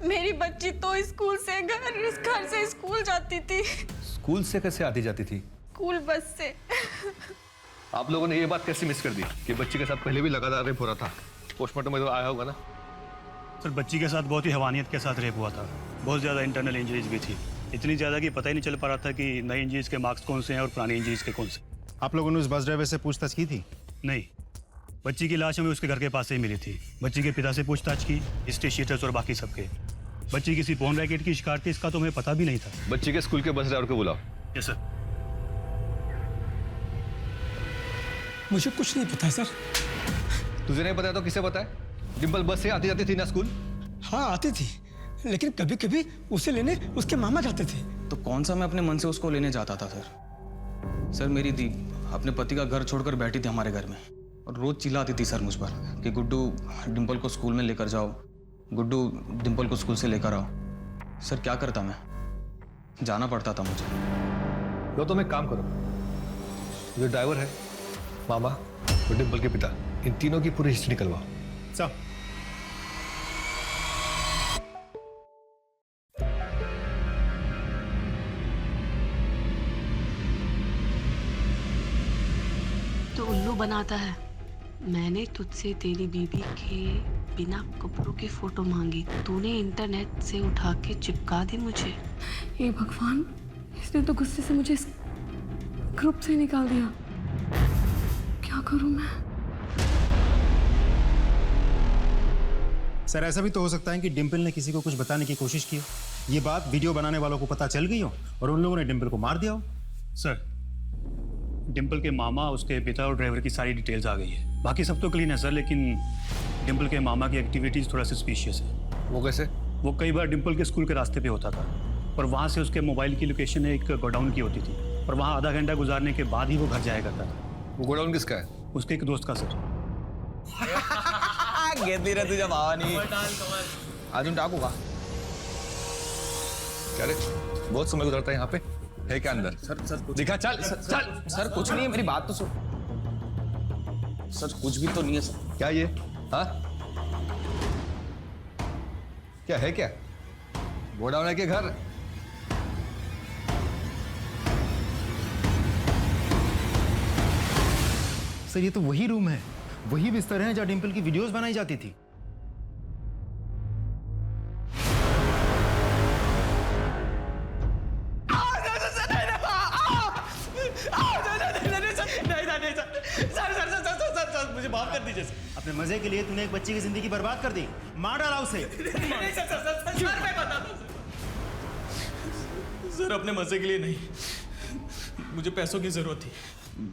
[SPEAKER 16] मेरी बच्ची तो स्कूल से घर से स्कूल जाती थी।
[SPEAKER 9] स्कूल से कैसे आती जाती थी?
[SPEAKER 16] स्कूल बस से।
[SPEAKER 9] आप लोगों ने ये बात कैसे मिस कर दी कि बच्ची के साथ पहले भी लगातार रेप हो रहा था? पोस्टमार्टम में तो आया होगा ना?
[SPEAKER 17] सर, बच्ची के साथ बहुत ही हैवानियत के साथ रेप हुआ था। बहुत ज़्यादा इंटरनल इंजरीज भी थी। इतनी ज़्यादा कि पता ही नहीं चल पा रहा था कि नई इंजरीज के मार्क्स कौन से हैं और पुरानी इंजरीज के कौन से।
[SPEAKER 11] आप लोगों ने उस बस ड्राइवर से पूछताछ की थी?
[SPEAKER 17] नहीं, बच्ची की लाश हमें उसके घर के पास से ही मिली थी। बच्ची के पिता से पूछताछ की, हिस्ट्री शीटर्स और बाकी सबके। बच्ची किसी पोर्न रैकेट की शिकार थी, इसका तो हमें पता भी नहीं था।
[SPEAKER 9] बच्ची के स्कूल के बस ड्राइवर को बुलाओ।
[SPEAKER 17] Yes sir.
[SPEAKER 8] मुझे कुछ नहीं पता है सर।
[SPEAKER 9] तुझे नहीं पता तो किसे पता है? डिम्पल बस से आती जाती थी ना स्कूल?
[SPEAKER 8] हाँ आती थी, लेकिन कभी कभी उसे लेने उसके मामा जाते थे।
[SPEAKER 10] तो कौन सा मैं अपने मन से उसको लेने जाता था सर? सर, मेरी दी अपने पति का घर छोड़कर बैठी थी हमारे घर में और रोज चिल्लाती थी सर मुझ पर कि गुड्डू डिम्पल को स्कूल में लेकर जाओ, गुड्डू डिम्पल को स्कूल से लेकर आओ। सर क्या करता मैं? जाना पड़ता था मुझे।
[SPEAKER 9] लो, तुम एक काम करो, जो ड्राइवर है, मामा और डिम्पल के पिता, इन तीनों की पूरी हिस्ट्री निकलवाओ।
[SPEAKER 11] सब
[SPEAKER 12] तो उल्लू बनाता है। मैंने तुझसे तेरी बीबी के बिना कपड़ों की फोटो मांगी, तूने इंटरनेट से उठा के चिपका दी मुझे। हे भगवान, इसने तो गुस्से से मुझे इस ग्रुप से निकाल दिया। क्या करूं मैं?
[SPEAKER 11] सर, ऐसा भी तो हो सकता है कि डिम्पल ने किसी को कुछ बताने की कोशिश की हो, ये बात वीडियो बनाने वालों को पता चल गई हो और उन लोगों ने डिम्पल को मार दिया हो।
[SPEAKER 17] सर, डिम्पल के मामा, उसके पिता और ड्राइवर की सारी डिटेल्स आ गई है। बाकी सब तो क्लीन है सर, लेकिन डिम्पल के मामा की एक्टिविटीज थोड़ा सस्पिशियस है।
[SPEAKER 9] वो कैसे?
[SPEAKER 17] वो कई बार डिम्पल के स्कूल के रास्ते पे होता था और वहाँ से उसके मोबाइल की लोकेशन एक गोडाउन की होती थी और वहाँ आधा घंटा गुजारने के बाद ही वो घर जाया करता था।
[SPEAKER 9] वो गोडाउन किसका है?
[SPEAKER 17] उसके एक दोस्त का सर।
[SPEAKER 10] घेतली रे तुझ्या भावानी। अजून टाकू का?
[SPEAKER 9] क्या रे, बहुत समय गुजरता है यहाँ पे? है क्या अंदर?
[SPEAKER 10] सर
[SPEAKER 9] दिखा, चल
[SPEAKER 10] सर कुछ नहीं है, मेरी बात तो सुन। सर कुछ भी तो नहीं है सर।
[SPEAKER 9] क्या ये? हाँ? क्या है क्या? गोडाउन है के घर?
[SPEAKER 11] सर ये तो वही रूम है, वही बिस्तर है जहाँ डिम्पल की वीडियोस बनाई जाती थी।
[SPEAKER 8] मुझे माफ कर दीजिए सर।
[SPEAKER 11] अपने मजे के लिए तूने एक बच्ची की जिंदगी बर्बाद कर दी, मार डाला उसे।
[SPEAKER 10] सर अपने मजे के लिए नहीं, मुझे पैसों की जरूरत थी।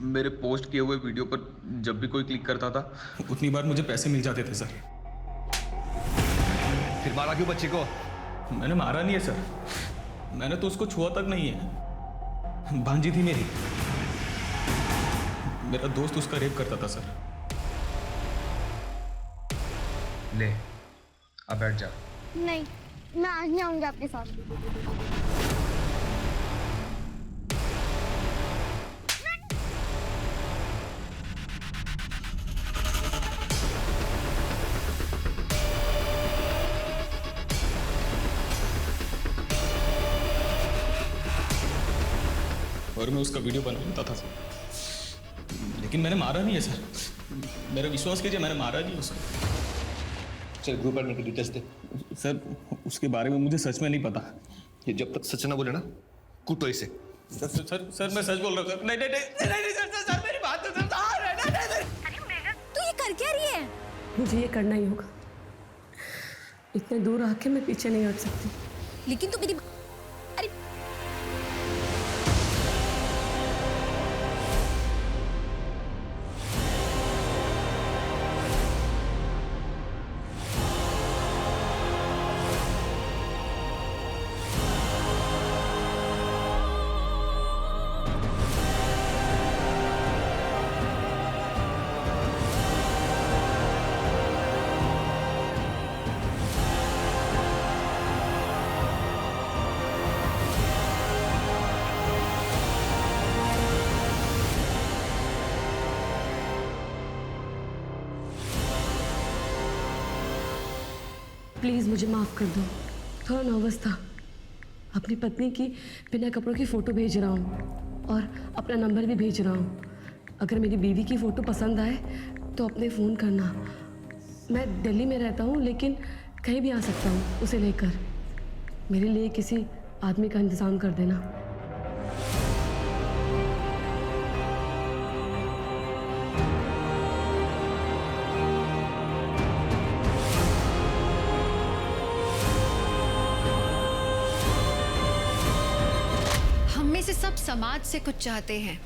[SPEAKER 10] मेरे पोस्ट किए हुए वीडियो पर जब भी कोई क्लिक करता था उतनी बार मुझे पैसे मिल जाते थे सर।
[SPEAKER 9] फिर मारा क्यों बच्ची को?
[SPEAKER 10] मैंने मारा नहीं है सर, मैंने तो उसको छुआ तक नहीं है। भांजी थी मेरी, मेरा दोस्त उसका रेप करता था सर।
[SPEAKER 9] ले अब बैठ जा।
[SPEAKER 7] नहीं, मैं आज नहीं आऊंगी आपके साथ।
[SPEAKER 10] और मैं उसका वीडियो बना लेता था सर, लेकिन मैंने मारा नहीं है सर। मेरा विश्वास कीजिए, मैंने मारा नहीं उसको।
[SPEAKER 9] चल ग्रुप एडमिन की डिटेल्स दे।
[SPEAKER 10] सर उसके बारे में मुझे सच में नहीं पता।
[SPEAKER 9] ये जब तक सच ना बोले ना कूटो इसे।
[SPEAKER 10] सर मैं सच बोल रहा हूँ। नहीं सर मेरी बात तो
[SPEAKER 3] तू ये कर क्या रही है?
[SPEAKER 12] मुझे ये करना ही होगा, इतने दूर आके मैं पीछे नहीं हट सकती।
[SPEAKER 3] लेकिन तू मेरी अरे
[SPEAKER 12] प्लीज़ मुझे माफ़ कर दो, थोड़ा नर्वस था। अपनी पत्नी की बिना कपड़ों की फ़ोटो भेज रहा हूँ और अपना नंबर भी भेज रहा हूँ। अगर मेरी बीवी की फ़ोटो पसंद आए तो अपने फ़ोन करना। मैं दिल्ली में रहता हूँ लेकिन कहीं भी आ सकता हूँ उसे लेकर। मेरे लिए किसी आदमी का इंतज़ाम कर देना।
[SPEAKER 1] सब समाज से कुछ चाहते हैं,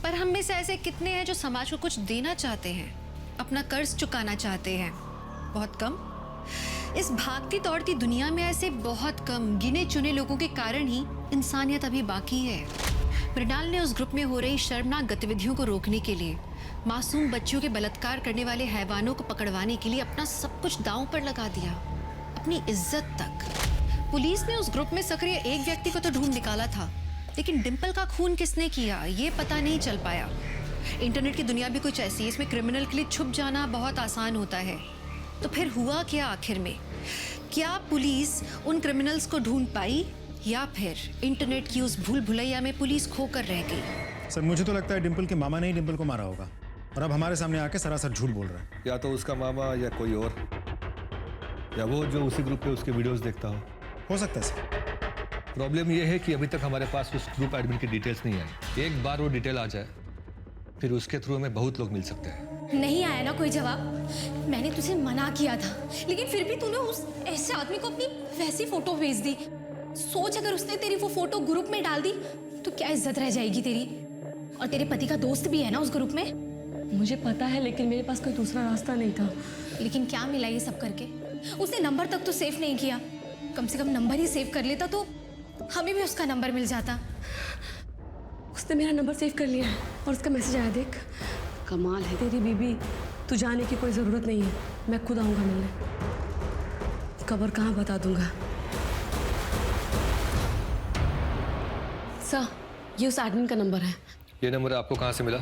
[SPEAKER 1] पर हम में से ऐसे कितने हैं जो समाज को कुछ देना चाहते हैं, अपना कर्ज चुकाना चाहते हैं? बहुत कम। इस भागती दौड़ती दुनिया में ऐसे बहुत कम गिने चुने लोगों के कारण ही इंसानियत अभी बाकी है। मृणाल ने उस ग्रुप में हो रही शर्मनाक गतिविधियों को रोकने के लिए, मासूम बच्चियों के बलात्कार करने वाले हैवानों को पकड़वाने के लिए अपना सब कुछ दांव पर लगा दिया, अपनी इज्जत तक। पुलिस ने उस ग्रुप में सक्रिय एक व्यक्ति को तो ढूंढ निकाला था, लेकिन डिंपल का खून किसने किया ये पता नहीं चल पाया। इंटरनेट की दुनिया भी कुछ ऐसी है, इसमें क्रिमिनल के लिए छुप जाना बहुत आसान होता है। तो फिर हुआ क्या आखिर में? क्या पुलिस उन क्रिमिनल्स को ढूंढ पाई या फिर इंटरनेट की उस भूल भुलैया में पुलिस खोकर रह गई?
[SPEAKER 11] सर मुझे तो लगता है डिंपल के मामा ने ही डिंपल को मारा होगा और अब हमारे सामने आके सरासर झूठ बोल रहा है।
[SPEAKER 9] या तो उसका मामा या कोई और, या वो जो उसी ग्रुप पे उसके वीडियोस देखता हो
[SPEAKER 11] सकता है सर।
[SPEAKER 9] प्रॉब्लम ये है कि अभी तक हमारे पास उस ग्रुप एडमिन की डिटेल्स नहीं आई। एक बार वो डिटेल आ जाए फिर उसके थ्रू हमें बहुत लोग मिल सकते हैं।
[SPEAKER 3] नहीं आया ना कोई जवाब। मैंने तुझे मना किया था, लेकिन फिर भी तूने उस ऐसे आदमी को अपनी वैसी फोटो भेज दी। सोच अगर उसने तेरी वो फोटो ग्रुप में डाल दी तो क्या इज्जत रह जाएगी तेरी? और तेरे पति का दोस्त भी है ना उस ग्रुप में।
[SPEAKER 12] मुझे पता है, लेकिन मेरे पास कोई दूसरा रास्ता नहीं था।
[SPEAKER 3] लेकिन क्या मिला ये सब करके? उसने नंबर तक तो सेव नहीं किया। कम से कम नंबर ही सेव कर लेता तो हमें भी उसका नंबर मिल जाता।
[SPEAKER 12] उसने मेरा नंबर सेव कर लिया है और उसका मैसेज आया देख। कमाल है तेरी बीबी। तू जाने की कोई ज़रूरत नहीं है, मैं खुद आऊँगा मिलने। कब और कहाँ बता दूंगा। सर ये उस एडमिन का नंबर है।
[SPEAKER 9] ये नंबर आपको कहाँ से मिला?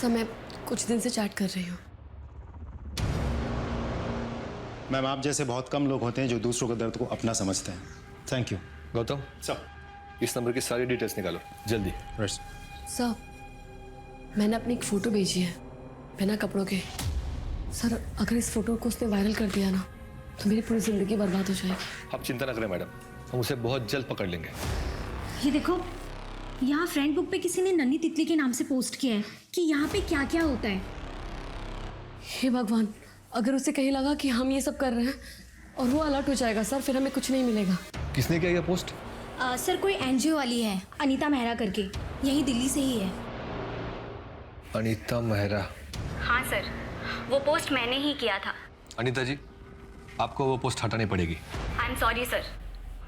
[SPEAKER 12] सर मैं कुछ दिन से चैट कर रही हूँ।
[SPEAKER 11] मैम, आप जैसे बहुत कम लोग होते हैं जो दूसरों के दर्द को अपना समझते हैं। Thank you.
[SPEAKER 9] गौतम
[SPEAKER 11] सर,
[SPEAKER 9] इस नंबर की सारी डिटेल्स निकालो जल्दी।
[SPEAKER 12] सर, मैंने अपनी एक फ़ोटो भेजी है बिना कपड़ों के। सर, अगर इस फोटो को उसने वायरल कर दिया ना तो मेरी पूरी ज़िंदगी बर्बाद हो जाएगी।
[SPEAKER 9] आप चिंता न करें मैडम, हम उसे बहुत जल्द पकड़ लेंगे।
[SPEAKER 3] ये देखो, यहाँ फ्रेंड बुक पे किसी ने नन्ही तितली के नाम से पोस्ट किया है कि यहाँ पे क्या क्या होता है।
[SPEAKER 12] हे भगवान, अगर उसे कहीं लगा कि हम ये सब कर रहे हैं और वो अलर्ट हो जाएगा सर, फिर हमें कुछ नहीं मिलेगा।
[SPEAKER 9] किसने किया ये पोस्ट?
[SPEAKER 3] सर, कोई एनजीओ वाली है, अनीता मेहरा करके, यही दिल्ली से ही है।
[SPEAKER 9] अनीता मेहरा?
[SPEAKER 19] हाँ सर, वो पोस्ट मैंने ही किया था।
[SPEAKER 9] अनीता जी, आपको वो पोस्ट हटानी पड़ेगी।
[SPEAKER 19] आई एम सॉरी सर,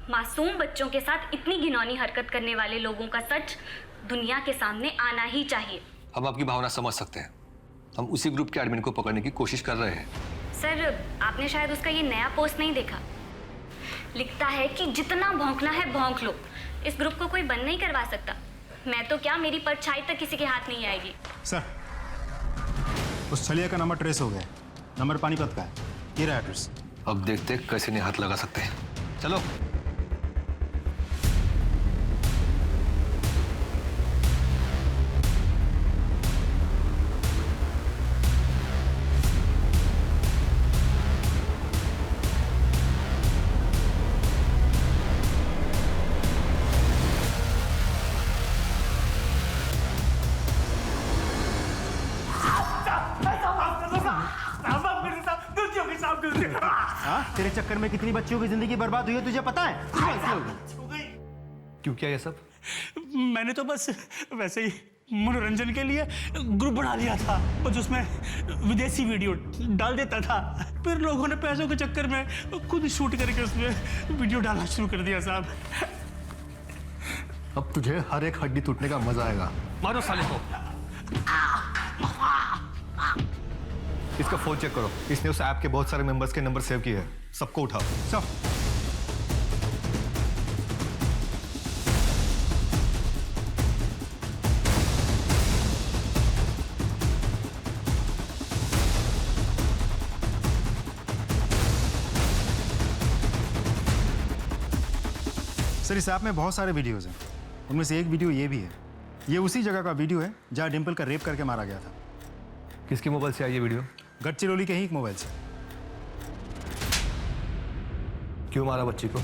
[SPEAKER 19] मासूम बच्चों के साथ इतनी घिनौनी हरकत करने वाले लोगों का सच दुनिया के सामने आना ही चाहिए।
[SPEAKER 9] हम आपकी भावना समझ सकते हैं, हम उसी ग्रुप के एडमिन को पकड़ने की कोशिश कर रहे हैं।
[SPEAKER 19] सर, आपने शायद उसका ये नया पोस्ट नहीं देखा। लिखता है कि जितना भौंकना है भौंक लो, इस ग्रुप को कोई बंद नहीं करवा सकता। मैं तो क्या, मेरी परछाई तक किसी के हाथ नहीं आएगी।
[SPEAKER 11] सर, उस छलिया का नंबर ट्रेस हो गया। नंबर पानीपत का है, ये रहा एड्रेस।
[SPEAKER 9] अब देखते कैसे नहीं हाथ लगा सकते हैं। चलो।
[SPEAKER 14] तेरे चक्कर में कितनी बच्चियों की जिंदगी बर्बाद हुई है तुझे पता है?
[SPEAKER 9] क्यों किया ये सब?
[SPEAKER 8] मैंने तो बस वैसे ही मनोरंजन के लिए ग्रुप बना लिया था, बस उसमें विदेशी वीडियो डाल देता था। फिर लोगों ने पैसों के चक्कर में खुद शूट करके उसमें वीडियो डालना शुरू कर दिया साहब।
[SPEAKER 9] अब तुझे हर एक हड्डी टूटने का मजा आएगा। मारो साले को। इसका फोन चेक करो, इसने उस ऐप के बहुत सारे मेंबर्स के नंबर सेव किए हैं। सबको उठाओ। सब।
[SPEAKER 11] सर, इस ऐप में बहुत सारे वीडियोस हैं, उनमें से एक वीडियो ये भी है। ये उसी जगह का वीडियो है जहाँ डिम्पल का रेप करके मारा गया था।
[SPEAKER 9] किसके मोबाइल से आई ये वीडियो?
[SPEAKER 11] गढ़चिरौली के ही एक मोबाइल से।
[SPEAKER 9] क्यों मारा बच्ची को?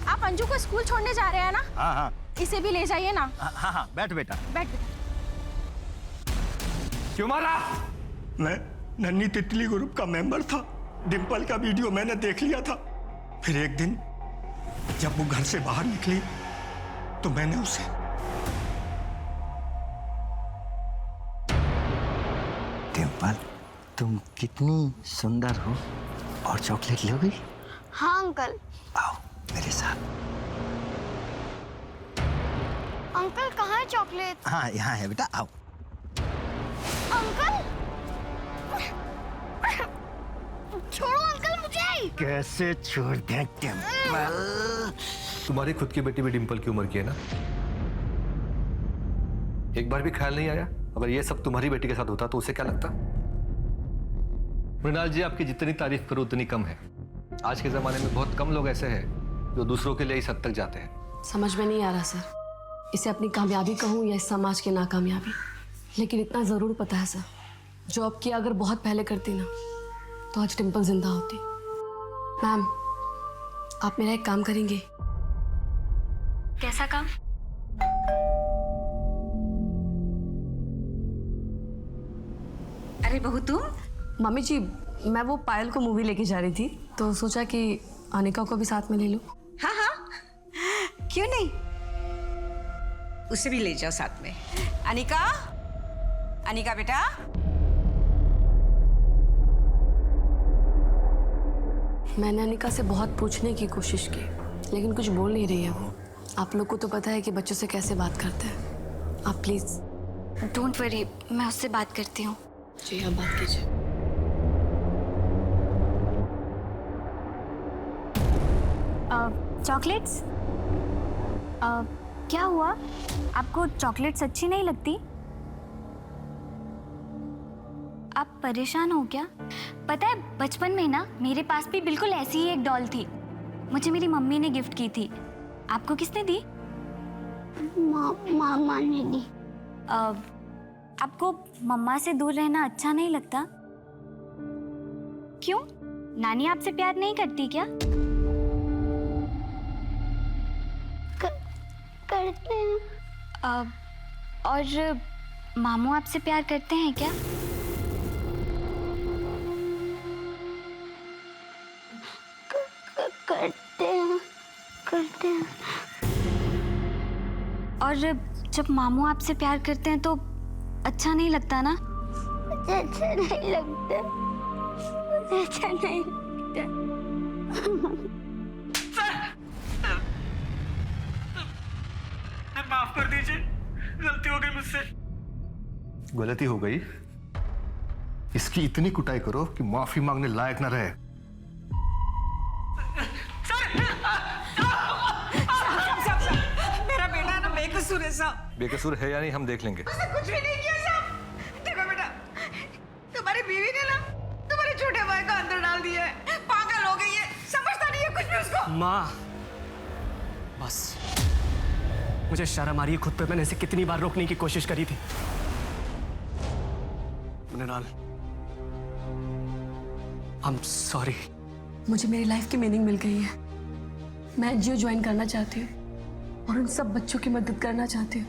[SPEAKER 16] आप अंजू को स्कूल छोड़ने जा रहे हैं ना?
[SPEAKER 14] हाँ हाँ,
[SPEAKER 16] इसे भी ले जाइए ना।
[SPEAKER 14] हाँ हाँ, बैठ बेटा।
[SPEAKER 16] बैठ।
[SPEAKER 9] क्यों मारा?
[SPEAKER 8] मैं नन्ही तितली ग्रुप का मेंबर था। डिम्पल का वीडियो मैंने देख लिया था। फिर एक दिन जब वो घर से बाहर निकली तो मैंने उसे
[SPEAKER 14] डिम्पल, तुम कितनी सुंदर हो। और चॉकलेट लोगी?
[SPEAKER 7] हाँ अंकल।
[SPEAKER 14] आओ मेरे साथ।
[SPEAKER 7] अंकल कहाँ है चॉकलेट?
[SPEAKER 14] हाँ, यहाँ है बेटा, आओ।
[SPEAKER 7] अंकल छोड़ो अंकल मुझे।
[SPEAKER 14] कैसे छोड़ दें डिम्पल?
[SPEAKER 9] तुम्हारी खुद की बेटी भी डिम्पल की उम्र की है ना? एक बार भी ख्याल नहीं आया अगर ये सब तुम्हारी बेटी के साथ होता तो उसे क्या लगता? मृणाल जी, आपकी जितनी तारीफ करो उतनी कम है। आज के जमाने में बहुत कम लोग ऐसे हैं जो दूसरों के लिए इस हद तक जाते हैं।
[SPEAKER 12] समझ में नहीं आ रहा सर, इसे अपनी कामयाबी कहूँ या इस समाज की नाकामयाबी, लेकिन इतना ज़रूर पता है सर, जॉब किया अगर बहुत पहले करती ना तो आज डिम्पल जिंदा होती। मैम, आप मेरा एक काम करेंगे?
[SPEAKER 19] कैसा काम?
[SPEAKER 2] अरे बहू तुम?
[SPEAKER 12] मम्मी जी, मैं वो पायल को मूवी लेके जा रही थी तो सोचा कि अनिका को भी साथ में ले लूं।
[SPEAKER 2] हाँ हाँ, क्यों नहीं, उसे भी ले जाओ साथ में। अनिका, अनिका बेटा।
[SPEAKER 12] मैंने अनिका से बहुत पूछने की कोशिश की लेकिन कुछ बोल नहीं रही है वो। आप लोग को तो पता है कि बच्चों से कैसे बात करते हैं। आप प्लीज।
[SPEAKER 19] डोंट वरी, मैं उससे बात करती हूँ।
[SPEAKER 12] जी, आप बात कीजिए।
[SPEAKER 3] चॉकलेट्स? क्या हुआ? आपको चॉकलेट्स अच्छी नहीं लगती?
[SPEAKER 19] आप परेशान हो क्या? पता है बचपन में ना मेरे पास भी बिल्कुल ऐसी ही एक डॉल थी। मुझे मेरी मम्मी ने गिफ्ट की थी। आपको किसने दी?
[SPEAKER 7] मामा ने दी।
[SPEAKER 19] आपको मम्मा से दूर रहना अच्छा नहीं लगता? क्यों? नानी आपसे प्यार नहीं करती क्या?
[SPEAKER 7] करते हैं।
[SPEAKER 19] और मामू आपसे प्यार करते हैं क्या?
[SPEAKER 7] करते हैं।
[SPEAKER 19] और जब मामू आपसे प्यार करते हैं तो अच्छा नहीं लगता ना?
[SPEAKER 7] मुझे अच्छा नहीं लगता। मुझे अच्छा नहीं लगता।
[SPEAKER 8] माफ कर दीजिए, गलती हो गई मुझसे।
[SPEAKER 9] गलती हो गई? इसकी इतनी कुटाई करो कि माफी मांगने लायक न रहे।
[SPEAKER 13] मेरा बेटा ना बेकसूर है साहब।
[SPEAKER 9] बेकसूर है या नहीं हम देख लेंगे।
[SPEAKER 13] उसने कुछ भी नहीं किया साहब। देखो बेटा, तुम्हारी बीवी ने ना तुम्हारे छोटे भाई को अंदर डाल दिया है। पागल हो गई है, समझता नहीं है कुछ भी उसको।
[SPEAKER 6] माँ बस, मुझे शर्म आ रही है खुद पे। मैंने इसे कितनी बार रोकने की कोशिश करी थी। Mrinal, I am sorry.
[SPEAKER 12] मुझे मेरी लाइफ की मीनिंग मिल गई है। मैं एनजीओ ज्वाइन करना चाहती हूँ और उन सब बच्चों की मदद करना चाहती हूँ।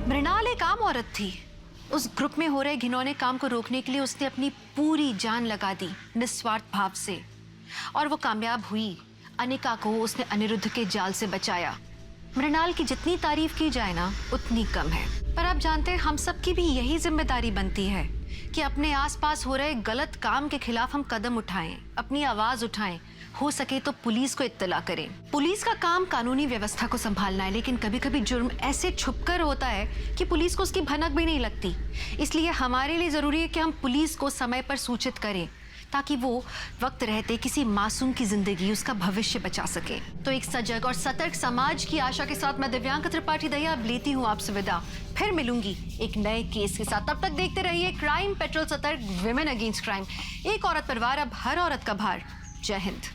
[SPEAKER 1] मृणाल एक आम औरत थी। उस ग्रुप में हो रहे घिनौने काम को रोकने के लिए उसने अपनी पूरी जान लगा दी निस्वार्थ भाव से, और वो कामयाब हुई। अनिका को उसने अनिरुद्ध के जाल से बचाया। मृणाल की जितनी तारीफ की जाए ना उतनी कम है। पर आप जानते हैं हम सबकी भी यही जिम्मेदारी बनती है कि अपने आसपास हो रहे गलत काम के खिलाफ हम कदम उठाएं, अपनी आवाज उठाएं, हो सके तो पुलिस को इत्तला करें। पुलिस का काम कानूनी व्यवस्था को संभालना है, लेकिन कभी कभी जुर्म ऐसे छुपकर होता है कि पुलिस को उसकी भनक भी नहीं लगती। इसलिए हमारे लिए जरूरी है कि हम पुलिस को समय पर सूचित करें, ताकि वो वक्त रहते किसी मासूम की जिंदगी, उसका भविष्य बचा सके। तो एक सजग और सतर्क समाज की आशा के साथ मैं दिव्यांका त्रिपाठी दहिया अब लेती हूँ आपसे विदा। फिर मिलूंगी एक नए केस के साथ। तब तक देखते रहिए क्राइम पेट्रोल सतर्क, विमेन अगेंस्ट क्राइम। एक औरत परिवार, अब हर औरत का भार। जय हिंद।